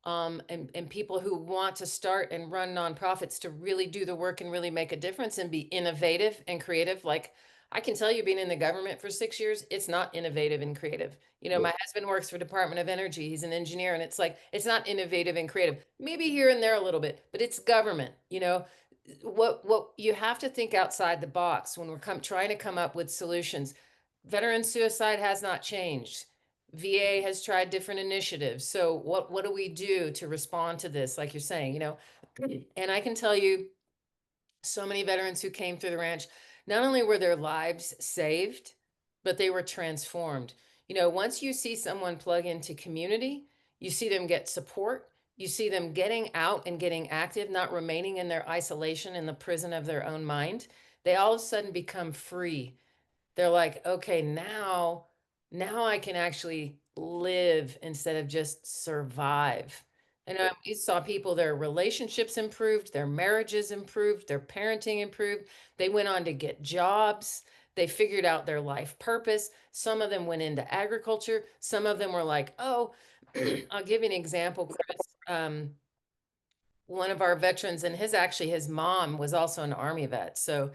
and people who want to start and run nonprofits to really do the work and really make a difference and be innovative and creative. Like I can tell you, being in the government for 6 years, it's not innovative and creative. You know, my husband works for Department of Energy. He's an engineer, and it's like it's not innovative and creative. Maybe here and there a little bit, but it's government. You know, what you have to think outside the box when we're trying to come up with solutions. Veteran suicide has not changed. VA has tried different initiatives. So what do we do to respond to this? Like you're saying, you know, and I can tell you so many veterans who came through the ranch, not only were their lives saved, but they were transformed. You know, once you see someone plug into community, you see them get support, you see them getting out and getting active, not remaining in their isolation in the prison of their own mind. They all of a sudden become free. They're like, okay, now I can actually live instead of just survive. And you saw people, their relationships improved, their marriages improved, their parenting improved. They went on to get jobs. They figured out their life purpose. Some of them went into agriculture. Some of them were like, oh, I'll give you an example, Kris. One of our veterans, and his mom was also an Army vet. So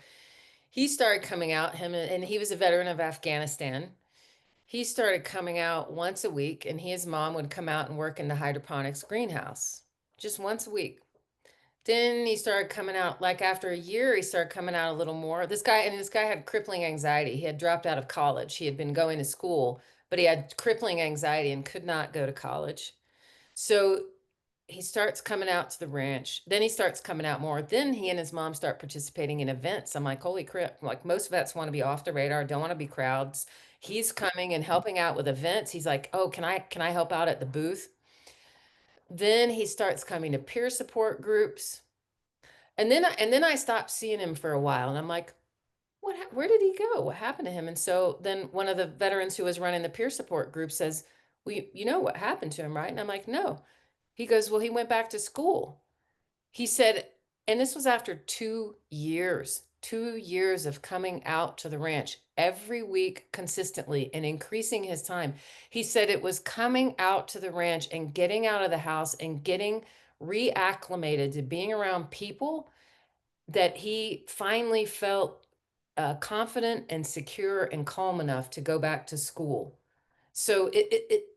he started coming out, and he was a veteran of Afghanistan. He started coming out once a week, and his mom would come out and work in the hydroponics greenhouse just once a week. Then he started coming out, like after a year, he started coming out a little more. This guy had crippling anxiety. He had dropped out of college. He had been going to school, but he had crippling anxiety and could not go to college. So he starts coming out to the ranch. Then he starts coming out more. Then he and his mom start participating in events. I'm like, holy crap. Like most vets want to be off the radar, don't want to be crowds. He's coming and helping out with events. He's like, oh, can I help out at the booth? Then he starts coming to peer support groups. And then I stopped seeing him for a while. And I'm like, where did he go? What happened to him? And so then one of the veterans who was running the peer support group says, well, you know what happened to him, right? And I'm like, no. He goes, well, he went back to school. He said, and this was after 2 years, 2 years of coming out to the ranch every week consistently and increasing his time. He said it was coming out to the ranch and getting out of the house and getting reacclimated to being around people that he finally felt confident and secure and calm enough to go back to school. So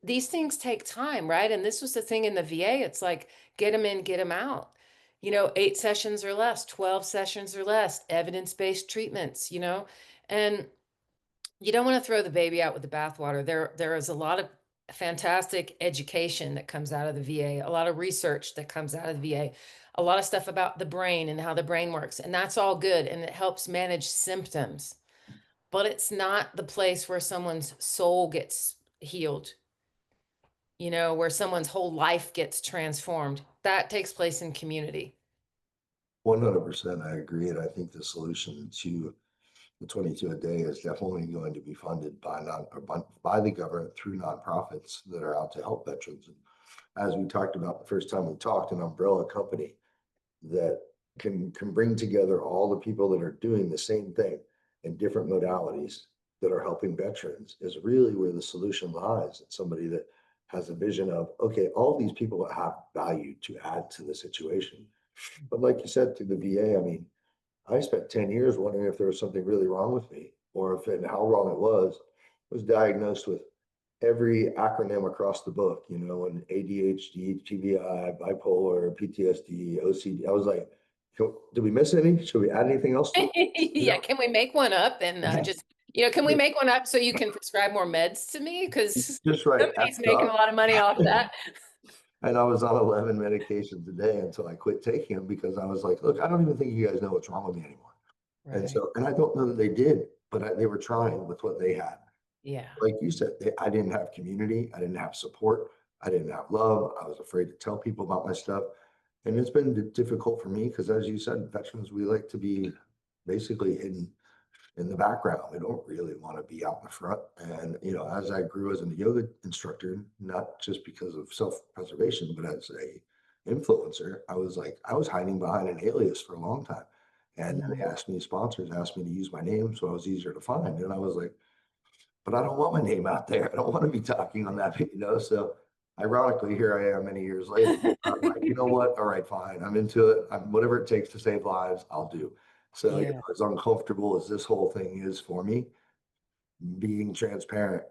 these things take time, right? And this was the thing in the VA. It's like, get them in, get them out. You know, 8 sessions or less, 12 sessions or less, evidence-based treatments, you know, and you don't want to throw the baby out with the bathwater. There is a lot of fantastic education that comes out of the VA, a lot of research that comes out of the VA, a lot of stuff about the brain and how the brain works. And that's all good. And it helps manage symptoms, but it's not the place where someone's soul gets healed, you know, where someone's whole life gets transformed. That takes place in community. 100%, I agree. And I think the solution to the 22 a day is definitely going to be funded by the government through nonprofits that are out to help veterans. And as we talked about the first time we talked, an umbrella company that can bring together all the people that are doing the same thing in different modalities that are helping veterans is really where the solution lies. It's somebody that has a vision of, okay, all these people have value to add to the situation. But like you said, through the VA, I mean, I spent 10 years wondering if there was something really wrong with me or if and how wrong it was diagnosed with every acronym across the book, you know, and ADHD, TBI, bipolar, PTSD, OCD. I was like, did we miss any? Should we add anything else to it? Yeah, can we make one up and just, you know, can we make one up so you can prescribe more meds to me? Because Just right. somebody's making a lot of money off that. And I was on 11 medications a day until I quit taking them because I was like, look, I don't even think you guys know what's wrong with me anymore. And Right. so, and I don't know that they did, but they were trying with what they had. Yeah. Like you said, I didn't have community. I didn't have support. I didn't have love. I was afraid to tell people about my stuff. And it's been difficult for me because, as you said, veterans, we like to be basically in the background. We don't really want to be out in the front. And, you know, as I grew as a yoga instructor, not just because of self-preservation, but as a influencer, I was hiding behind an alias for a long time. And then they asked me, sponsors asked me to use my name so I was easier to find. And I was like, but I don't want my name out there. I don't want to be talking on that, so ironically, here I am many years later. I'm like, you know what? All right, fine. I'm into it. Whatever it takes to save lives, I'll do. So, Yeah, as uncomfortable as this whole thing is for me, being transparent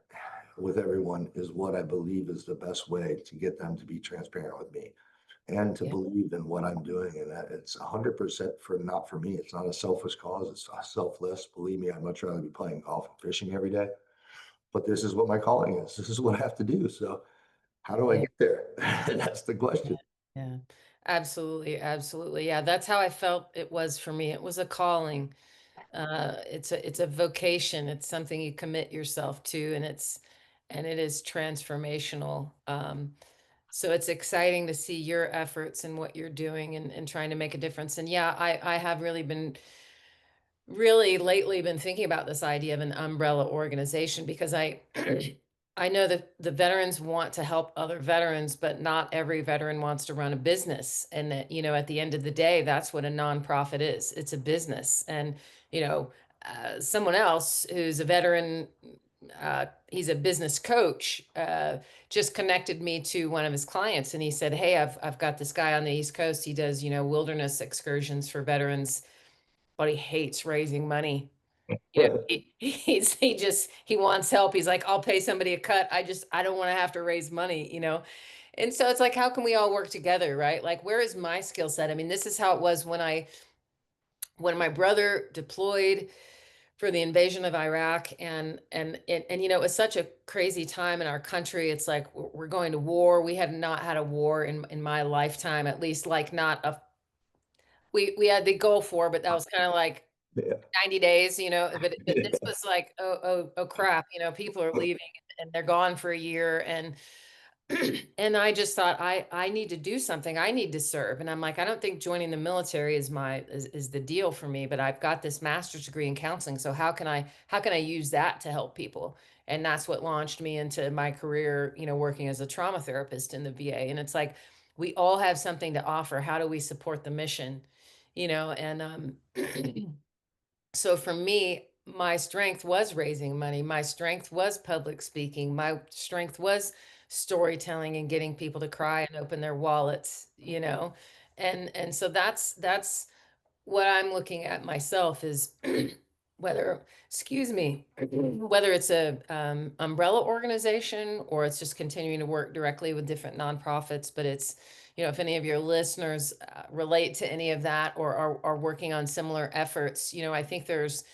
with everyone is what I believe is the best way to get them to be transparent with me and to yeah, believe in what I'm doing. And that it's 100% not for me. It's not a selfish cause. It's selfless. Believe me, I'd much rather be playing golf and fishing every day. But this is what my calling is. This is what I have to do. So how do I yeah, get there? That's the question. yeah. Absolutely, absolutely. Yeah, that's how I felt it was for me. It was a calling. It's a vocation. It's something you commit yourself to, and it is transformational. So it's exciting to see your efforts and what you're doing and trying to make a difference. And yeah, I have really lately been thinking about this idea of an umbrella organization because I I know that the veterans want to help other veterans, but not every veteran wants to run a business. And that, at the end of the day, that's what a nonprofit is. It's a business. And, someone else who's a veteran, he's a business coach, just connected me to one of his clients. And he said, "Hey, I've got this guy on the East Coast. He does, wilderness excursions for veterans, but he hates raising money. He wants help. He's like, I'll pay somebody a cut. I don't want to have to raise money. And so it's like, how can we all work together, right? Like, where is my skill set? I mean, this is how it was when my brother deployed for the invasion of Iraq, and it was such a crazy time in our country. It's like we're going to war. We have not had a war in my lifetime, at least, like, not a we had the Gulf War, but that was kind of like Yeah. 90 days, but this was like, oh crap, people are leaving and they're gone for a year. And and I just thought, I need to do something. I need to serve. And I'm like, I don't think joining the military is the deal for me, but I've got this master's degree in counseling. So how can I use that to help people? And that's what launched me into my career, working as a trauma therapist in the VA. And it's like, we all have something to offer. How do we support the mission? And so for me, my strength was raising money. My strength was public speaking. My strength was storytelling and getting people to cry and open their wallets. And so that's what I'm looking at myself is whether, excuse me, whether it's a umbrella organization or it's just continuing to work directly with different nonprofits. But it's, if any of your listeners relate to any of that or are working on similar efforts, I think there's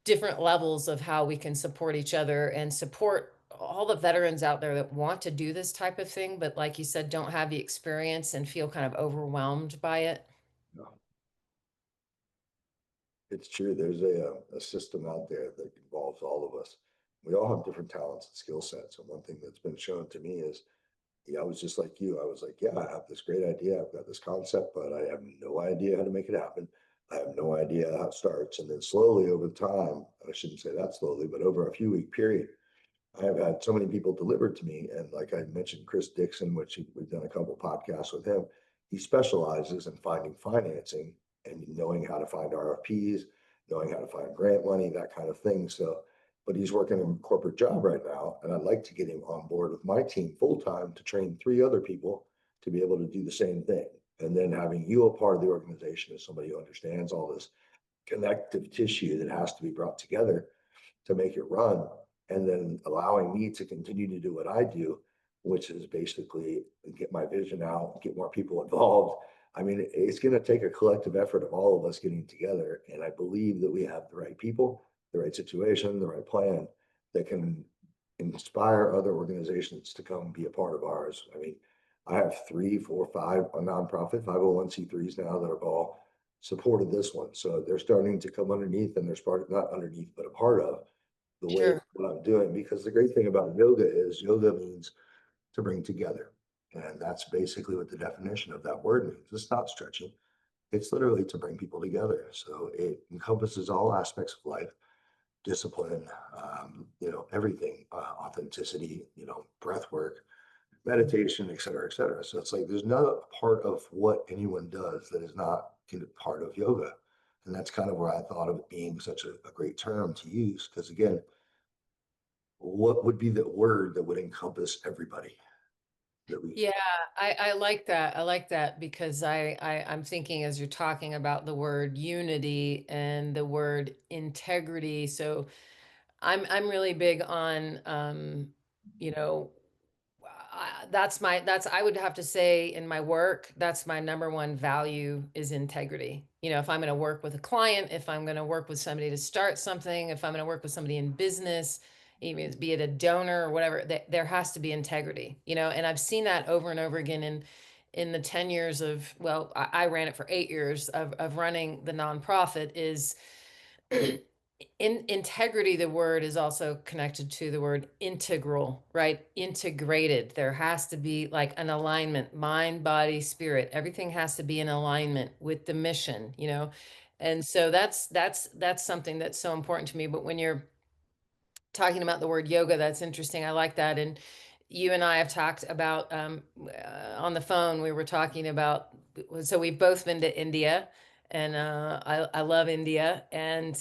different levels of how we can support each other and support all the veterans out there that want to do this type of thing, but like you said, don't have the experience and feel kind of overwhelmed by it. No, it's true. There's a system out there that involves all of us. We all have different talents and skill sets. And one thing that's been shown to me is, yeah, I was just like you. I was like, yeah, I have this great idea. I've got this concept, but I have no idea how to make it happen. I have no idea how it starts. And then slowly over time, I shouldn't say that slowly, but over a few week period, I have had so many people delivered to me. And like I mentioned, Chris Dixon, we've done a couple podcasts with him. He specializes in finding financing and knowing how to find RFPs, knowing how to find grant money, that kind of thing. So, but he's working a corporate job right now. And I'd like to get him on board with my team full time to train 3 other people to be able to do the same thing. And then having you a part of the organization as somebody who understands all this connective tissue that has to be brought together to make it run, and then allowing me to continue to do what I do, which is basically get my vision out, get more people involved. I mean, it's going to take a collective effort of all of us getting together. And I believe that we have the right people, the right situation, the right plan that can inspire other organizations to come be a part of ours. I mean, I have 3, 4, 5 nonprofit 501c3s now that have all supported this one. So they're starting to come underneath, and they're not underneath, but a part of the way Sure. what I'm doing. Because the great thing about yoga is yoga means to bring together. And that's basically what the definition of that word means. It's not stretching. It's literally to bring people together. So it encompasses all aspects of life, discipline, everything, authenticity, breath work, meditation, et cetera, et cetera. So it's like there's no part of what anyone does that is not part of yoga. And that's kind of where I thought of it being such a great term to use. Because again, what would be the word that would encompass everybody that we? Yeah, I like that. I like that because I'm thinking as you're talking about the word unity and the word integrity. So I'm really big on you know, that's I would have to say in my work, that's my number one value is integrity. You know, if I'm going to work with a client, if I'm going to work with somebody to start something, if I'm going to work with somebody in business, even be it a donor or whatever, there has to be integrity, you know, and I've seen that over and over again in the 10 years of, well, I ran it for 8 years of running the nonprofit is in integrity, the word is also connected to the word integral, right? Integrated. There has to be like an alignment, mind, body, spirit. Everything has to be in alignment with the mission, you know? And so that's something that's so important to me. But when you're talking about the word yoga, that's interesting. I like that. And you and I have talked about on the phone, we were talking about, so we've both been to India and I love India. And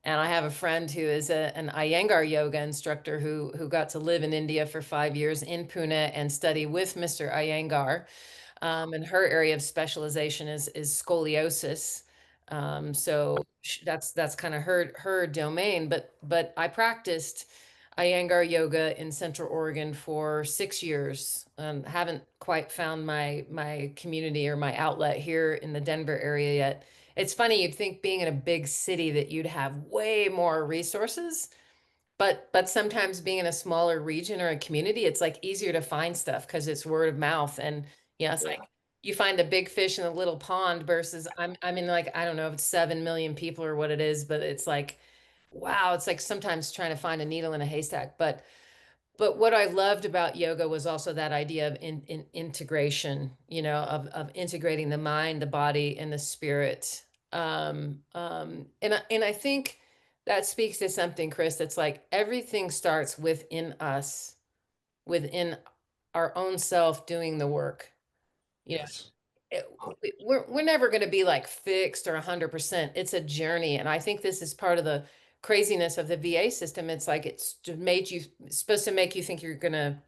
I have a friend who is an Iyengar yoga instructor who got to live in India for 5 years in Pune and study with Mr. Iyengar. And her area of specialization is scoliosis. So that's kind of her domain. But I practiced Iyengar yoga in Central Oregon for 6 years. Haven't quite found my community or my outlet here in the Denver area yet. It's funny, you'd think being in a big city that you'd have way more resources, but sometimes being in a smaller region or a community, it's like easier to find stuff because it's word of mouth. And yeah, it's Yeah, like you find a big fish in a little pond versus I'm in like, I don't know if it's 7 million people or what it is, but it's like, wow, it's like sometimes trying to find a needle in a haystack. But what I loved about yoga was also that idea of in integration, you know, of integrating the mind, the body, and the spirit. And I think that speaks to something, Kris, that's like everything starts within us, within our own self doing the work. You know, yes. we're never going to be like fixed or 100%. It's a journey, and I think this is part of the craziness of the VA system. It's like it's just made you supposed to make you think you're going to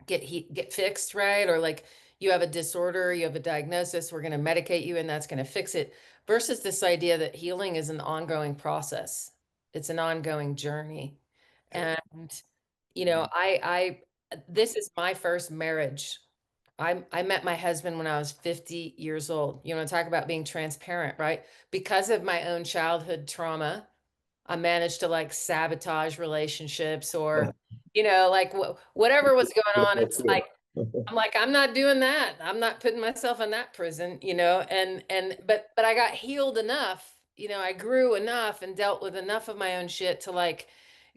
get fixed, right? Or like you have a disorder, you have a diagnosis, we're going to medicate you and that's going to fix it, versus this idea that healing is an ongoing process. It's an ongoing journey. Yep. And you know, I this is my first marriage. I met my husband when I was 50 years old. You want to talk about being transparent, right? Because of my own childhood trauma, I managed to like sabotage relationships or, you know, like whatever was going on. It's like, I'm like, I'm not doing that. I'm not putting myself in that prison, you know, but I got healed enough, you know, I grew enough and dealt with enough of my own shit to like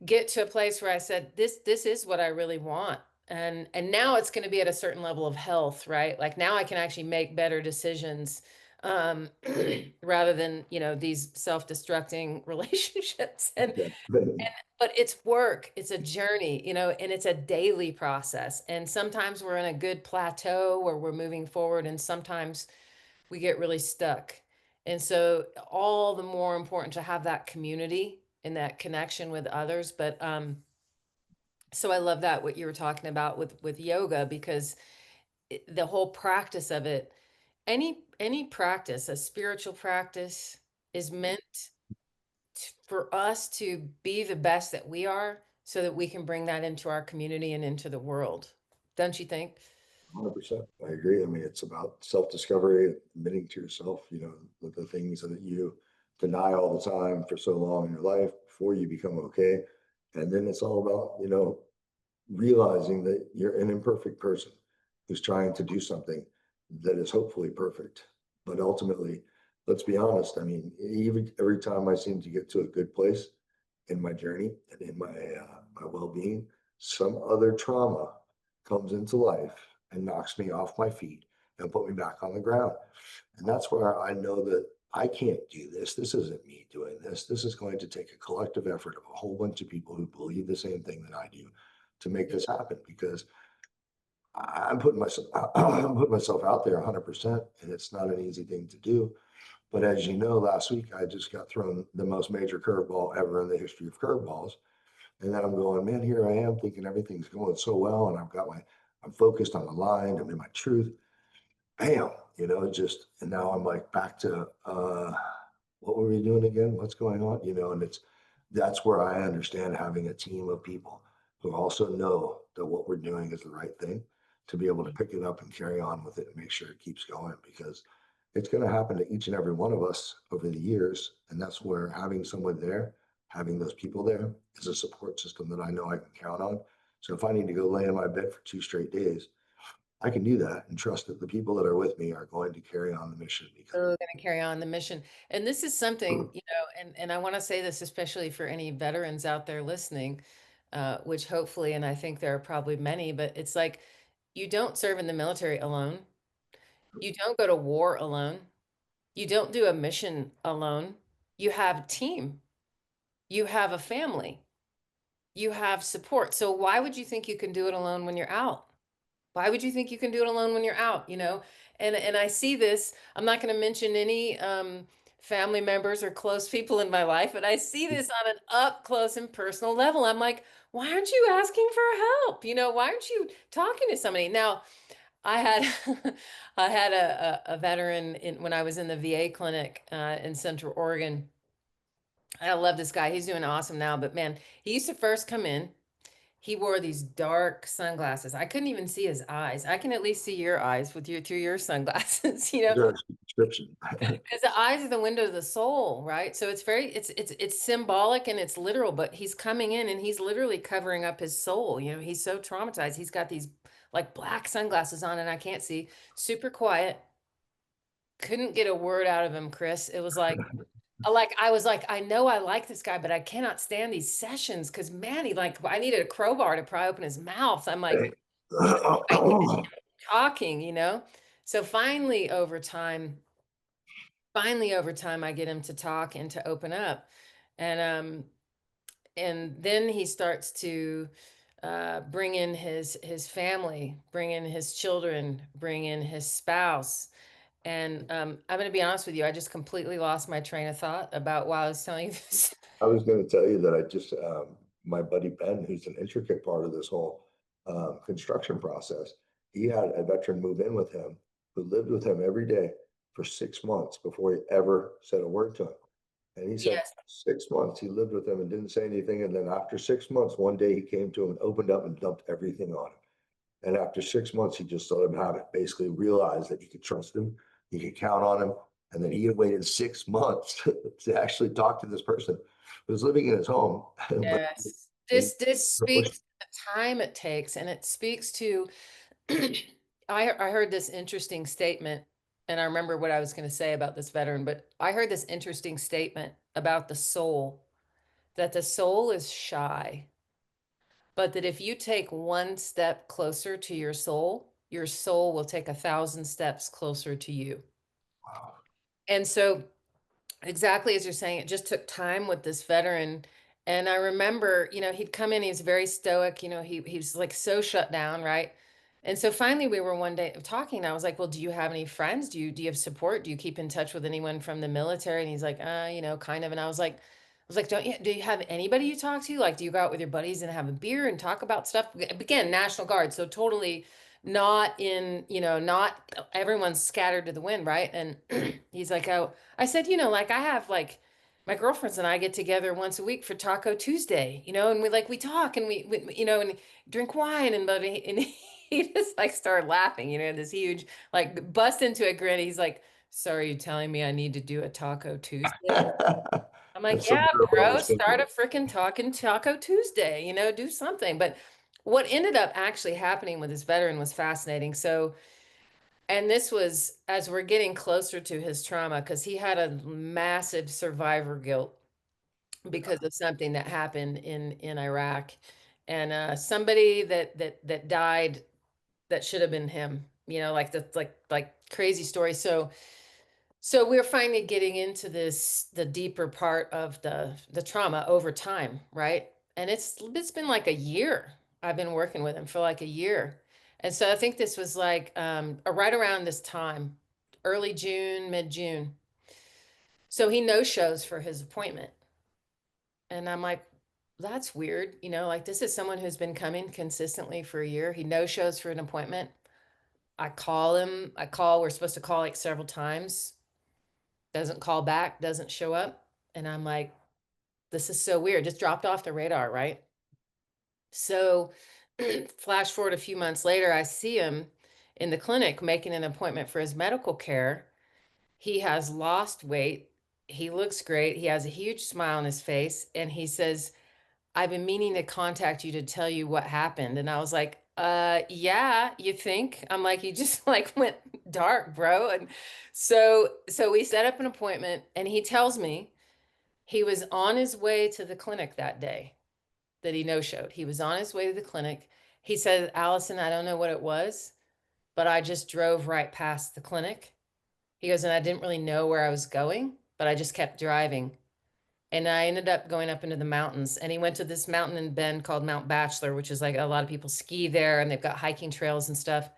get to a place where I said, this is what I really want. And now it's going to be at a certain level of health, right? Like now I can actually make better decisions um rather than, you know, these self-destructing relationships. Yeah. But it's work, it's a journey, you know, and it's a daily process. And sometimes we're in a good plateau where we're moving forward, and sometimes we get really stuck. And so all the more important to have that community and that connection with others. But so I love that what you were talking about with yoga, because the whole practice of it, any practice, a spiritual practice is meant for us to be the best that we are so that we can bring that into our community and into the world. Don't you think? 100%. I agree. I mean, it's about self-discovery, admitting to yourself, you know, the things that you deny all the time for so long in your life before you become okay. And then it's all about, you know, realizing that you're an imperfect person who's trying to do something that is hopefully perfect. But ultimately, let's be honest. I mean, even every time I seem to get to a good place in my journey and in my well-being, some other trauma comes into life and knocks me off my feet and put me back on the ground. And that's where I know that I can't do this. This isn't me doing this. This is going to take a collective effort of a whole bunch of people who believe the same thing that I do to make this happen, because I'm putting myself I'm putting myself out there 100%, and it's not an easy thing to do. But as you know, last week I just got thrown the most major curveball ever in the history of curveballs, And then I'm going, man, here I am thinking everything's going so well. And I'm focused on the line. I'm in my truth. Bam, and now I'm like back to, what were we doing again? What's going on? And that's where I understand having a team of people who also know that what we're doing is the right thing, to be able to pick it up and carry on with it and make sure it keeps going, because it's going to happen to each and every one of us over the years. And that's where having someone there, having those people there, is a support system that I know I can count on. So if I need to go lay in my bed for 2 straight days, I can do that and trust that the people that are with me are going to carry on the mission, because We're going to carry on the mission. And this is something, and I want to say this especially for any veterans out there listening, which hopefully, and I think there are probably many, but it's like you don't serve in the military alone. You don't go to war alone. You don't do a mission alone. You have a team. You have a family. You have support. So why would you think you can do it alone when you're out? Why would you think you can do it alone when you're out, And I see this, I'm not going to mention any family members or close people in my life, but I see this on an up close and personal level. I'm like, why aren't you asking for help? Why aren't you talking to somebody? Now, I had I had a veteran when I was in the VA clinic in Central Oregon. I love this guy. He's doing awesome now, but man, he used to first come in. He wore these dark sunglasses. I couldn't even see his eyes. I can at least see your eyes with you through your sunglasses, there's a description. because the eyes are the window to the soul, right? So it's symbolic and it's literal, but he's coming in and he's literally covering up his soul. He's so traumatized. He's got these like black sunglasses on and I can't see. Super quiet. Couldn't get a word out of him, Kris. It was like I was like, I know I like this guy, but I cannot stand these sessions because man, I needed a crowbar to pry open his mouth. I'm like, I can't talking. So finally over time, I get him to talk and to open up, and and then he starts to bring in his family, bring in his children, bring in his spouse. And I'm going to be honest with you, I just completely lost my train of thought about why I was telling you this. I was going to tell you that my buddy Ben, who's an intricate part of this whole construction process, he had a veteran move in with him who lived with him every day for 6 months before he ever said a word to him. And he said Yes. 6 months he lived with him and didn't say anything. And then after 6 months, one day he came to him and opened up and dumped everything on him. And after 6 months, he just let him have it, basically realized that you could trust him, you could count on him. And then he had waited 6 months to actually talk to this person who was living in his home. But Yes. he This pushed. speaks to the time it takes, and it speaks to I heard this interesting statement, and I remember what I was going to say about this veteran, but I heard this interesting statement about the soul, that the soul is shy, but that if you take one step closer to your soul will take 1,000 steps closer to you. Wow. And so exactly as you're saying, it just took time with this veteran. And I remember, he'd come in, he was very stoic, he was like so shut down, right? And so finally we were one day talking, and I was like, well, do you have any friends? Do you have support? Do you keep in touch with anyone from the military? And he's like, kind of. And I was like, do you have anybody you talk to? Like, do you go out with your buddies and have a beer and talk about stuff? Again, National Guard, so totally not everyone's scattered to the wind, right? And he's like, oh, I said, like I have like my girlfriends and I get together once a week for Taco Tuesday, and we talk and and drink wine and he just like started laughing, this huge like bust into a grin. He's like, "So are you telling me I need to do a Taco Tuesday?" I'm like, That's so "Yeah, true. I bro, was start thinking. a freaking talking Taco Tuesday, do something." But what ended up actually happening with this veteran was fascinating. So and this was as we're getting closer to his trauma, because he had a massive survivor guilt because of something that happened in Iraq, and somebody that died that should have been him. Like the like crazy story. So we're finally getting into the deeper part of the trauma over time, right? And it's been like a year. I've been working with him for like a year. And so I think this was like right around this time, early June, mid-June. So he no shows for his appointment. And I'm like, that's weird. Like this is someone who's been coming consistently for a year. He no shows for an appointment. I call him. We're supposed to call like several times. Doesn't call back, doesn't show up. And I'm like, this is so weird. Just dropped off the radar, right? So flash forward a few months later, I see him in the clinic making an appointment for his medical care. He has lost weight. He looks great. He has a huge smile on his face. And he says, I've been meaning to contact you to tell you what happened. And I was like, yeah, you think? I'm like, you just like went dark, bro. And so we set up an appointment and he tells me he was on his way to the clinic that day that he no-showed. He was on his way to the clinic. He said, Allison, I don't know what it was, but I just drove right past the clinic. He goes, and I didn't really know where I was going, but I just kept driving. And I ended up going up into the mountains. And he went to this mountain in Bend called Mount Bachelor, which is like a lot of people ski there and they've got hiking trails and stuff.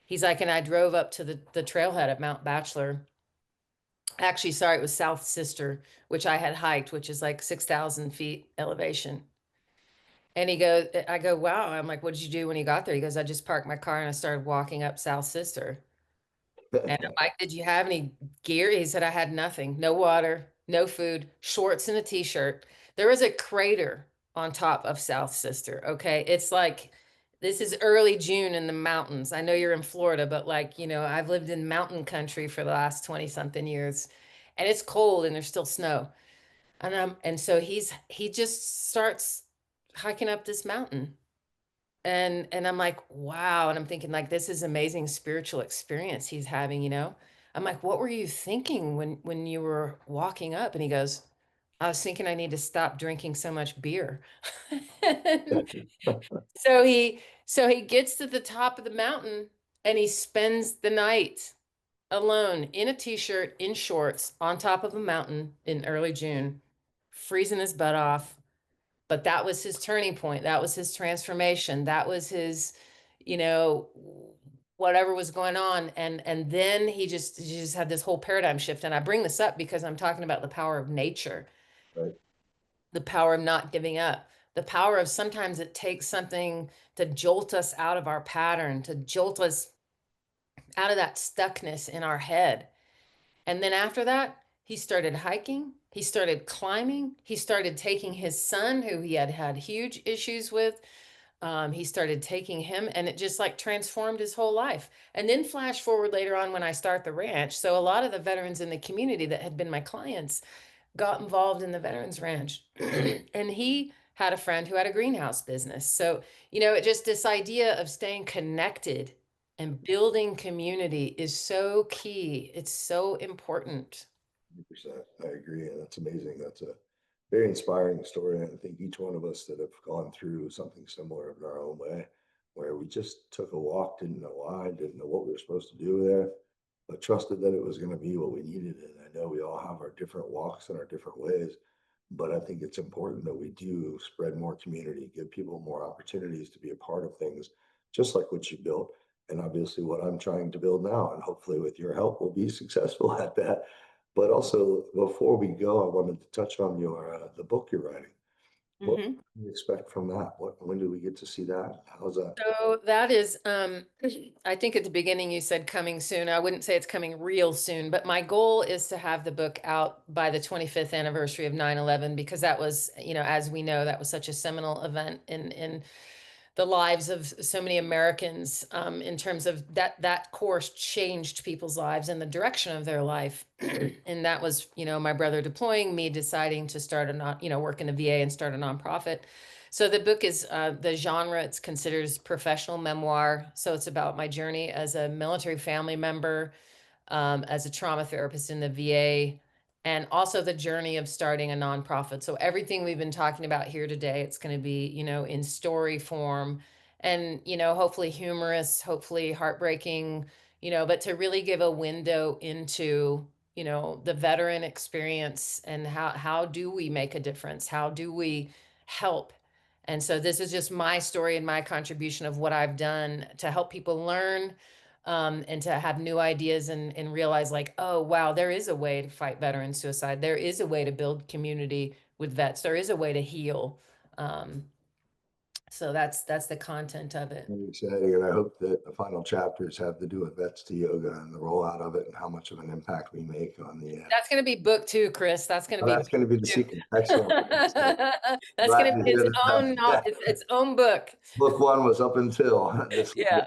He's like, and I drove up to the trailhead at Mount Bachelor. Actually, sorry, it was South Sister, which I had hiked, which is like 6,000 feet elevation. And he goes, I go, wow. I'm like, what did you do when you got there? He goes, I just parked my car and I started walking up South Sister. And I'm like, did you have any gear? He said, I had nothing, no water, no food, shorts and a t-shirt. There was a crater on top of South Sister. Okay. It's like, this is early June in the mountains. I know you're in Florida, but like, I've lived in mountain country for the last 20 something years and it's cold and there's still snow. And so he just starts hiking up this mountain. And I'm like, wow. And I'm thinking like this is amazing spiritual experience he's having. I'm like, what were you thinking when you were walking up? And he goes, I was thinking I need to stop drinking so much beer. So he gets to the top of the mountain and he spends the night alone in a t-shirt, in shorts, on top of a mountain in early June, freezing his butt off. But that was his turning point. That was his transformation. That was his, you know, whatever was going on. And then he just had this whole paradigm shift. And I bring this up because I'm talking about the power of nature, Right. the power of not giving up, the power of sometimes it takes something to jolt us out of our pattern, to jolt us out of that stuckness in our head. And then after that, he started hiking, he started climbing, he started taking his son, who he had had huge issues with. He started taking him, and it just like transformed his whole life. And then flash forward later on when I start the ranch. So a lot of the veterans in the community that had been my clients got involved in the Veterans Ranch. And he had a friend who had a greenhouse business. So, it just this idea of staying connected and building community is so key. It's so important. 100%. I agree. And that's amazing. That's a very inspiring story. And I think each one of us that have gone through something similar in our own way, where we just took a walk, didn't know why, didn't know what we were supposed to do there, but trusted that it was going to be what we needed. And I know we all have our different walks and our different ways, but I think it's important that we do spread more community, give people more opportunities to be a part of things, just like what you built. And obviously, what I'm trying to build now, and hopefully, with your help, we'll be successful at that. But also, before we go, I wanted to touch on your the book you're writing. What Mhm. can you expect from that? When do we get to see that? How's that? So that is, I think at the beginning you said coming soon. I wouldn't say it's coming real soon, but my goal is to have the book out by the 25th anniversary of 9/11 because that was, as we know, that was such a seminal event in the lives of so many Americans in terms of that course changed people's lives and the direction of their life. And that was, my brother deploying, me deciding to start work in the VA and start a nonprofit. So the book is the genre, it's considered as professional memoir. So it's about my journey as a military family member, as a trauma therapist in the VA, and also the journey of starting a nonprofit. So everything we've been talking about here today, it's going to be, in story form and, hopefully humorous, hopefully heartbreaking, but to really give a window into, the veteran experience and how do we make a difference? How do we help? And so this is just my story and my contribution of what I've done to help people learn and to have new ideas and realize like, oh, wow, there is a way to fight veteran suicide. There is a way to build community with vets. There is a way to heal. So that's the content of it. Very exciting, and I hope that the final chapters have to do with Vets to Yoga and the rollout of it and how much of an impact we make on the. That's going to be book 2, Chris. That's going to be That's going to be the book 2. sequel. Excellent. That's Glad going to to be hear its that. own, Yeah. its own book. Book one was up until this. Yeah.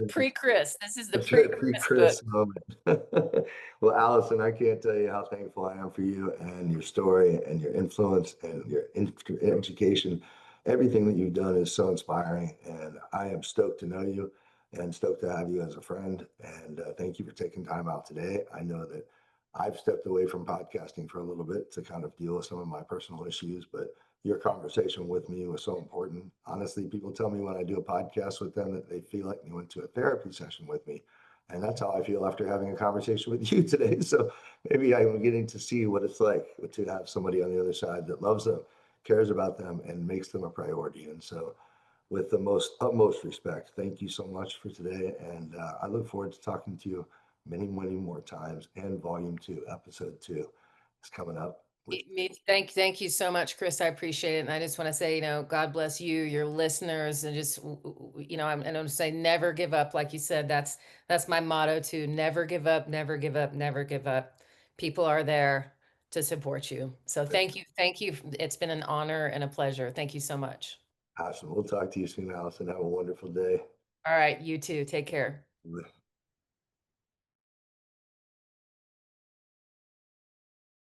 Pre-Chris. This is the That's right, pre-Chris book. pre-Kris moment. Well, Alison, I can't tell you how thankful I am for you and your story and your influence and your education. Everything that you've done is so inspiring, and I am stoked to know you and stoked to have you as a friend. And thank you for taking time out today. I know that I've stepped away from podcasting for a little bit to kind of deal with some of my personal issues, but your conversation with me was so important. Honestly, people tell me when I do a podcast with them that they feel like they went to a therapy session with me. And that's how I feel after having a conversation with you today. So maybe I'm getting to see what it's like to have somebody on the other side that loves them, cares about them, and makes them a priority. And so, with the utmost respect, thank you so much for today. And I look forward to talking to you many, many more times. And Volume 2, Episode 2 is coming up. Thank you so much, Chris. I appreciate it. And I just want to say, God bless you, your listeners, and just, I'm going to say never give up. Like you said, that's my motto too. Never give up, never give up, never give up. People are there to support you. So thank you. Thank you. It's been an honor and a pleasure. Thank you so much. Awesome. We'll talk to you soon, Alison. Have a wonderful day. All right. You too. Take care.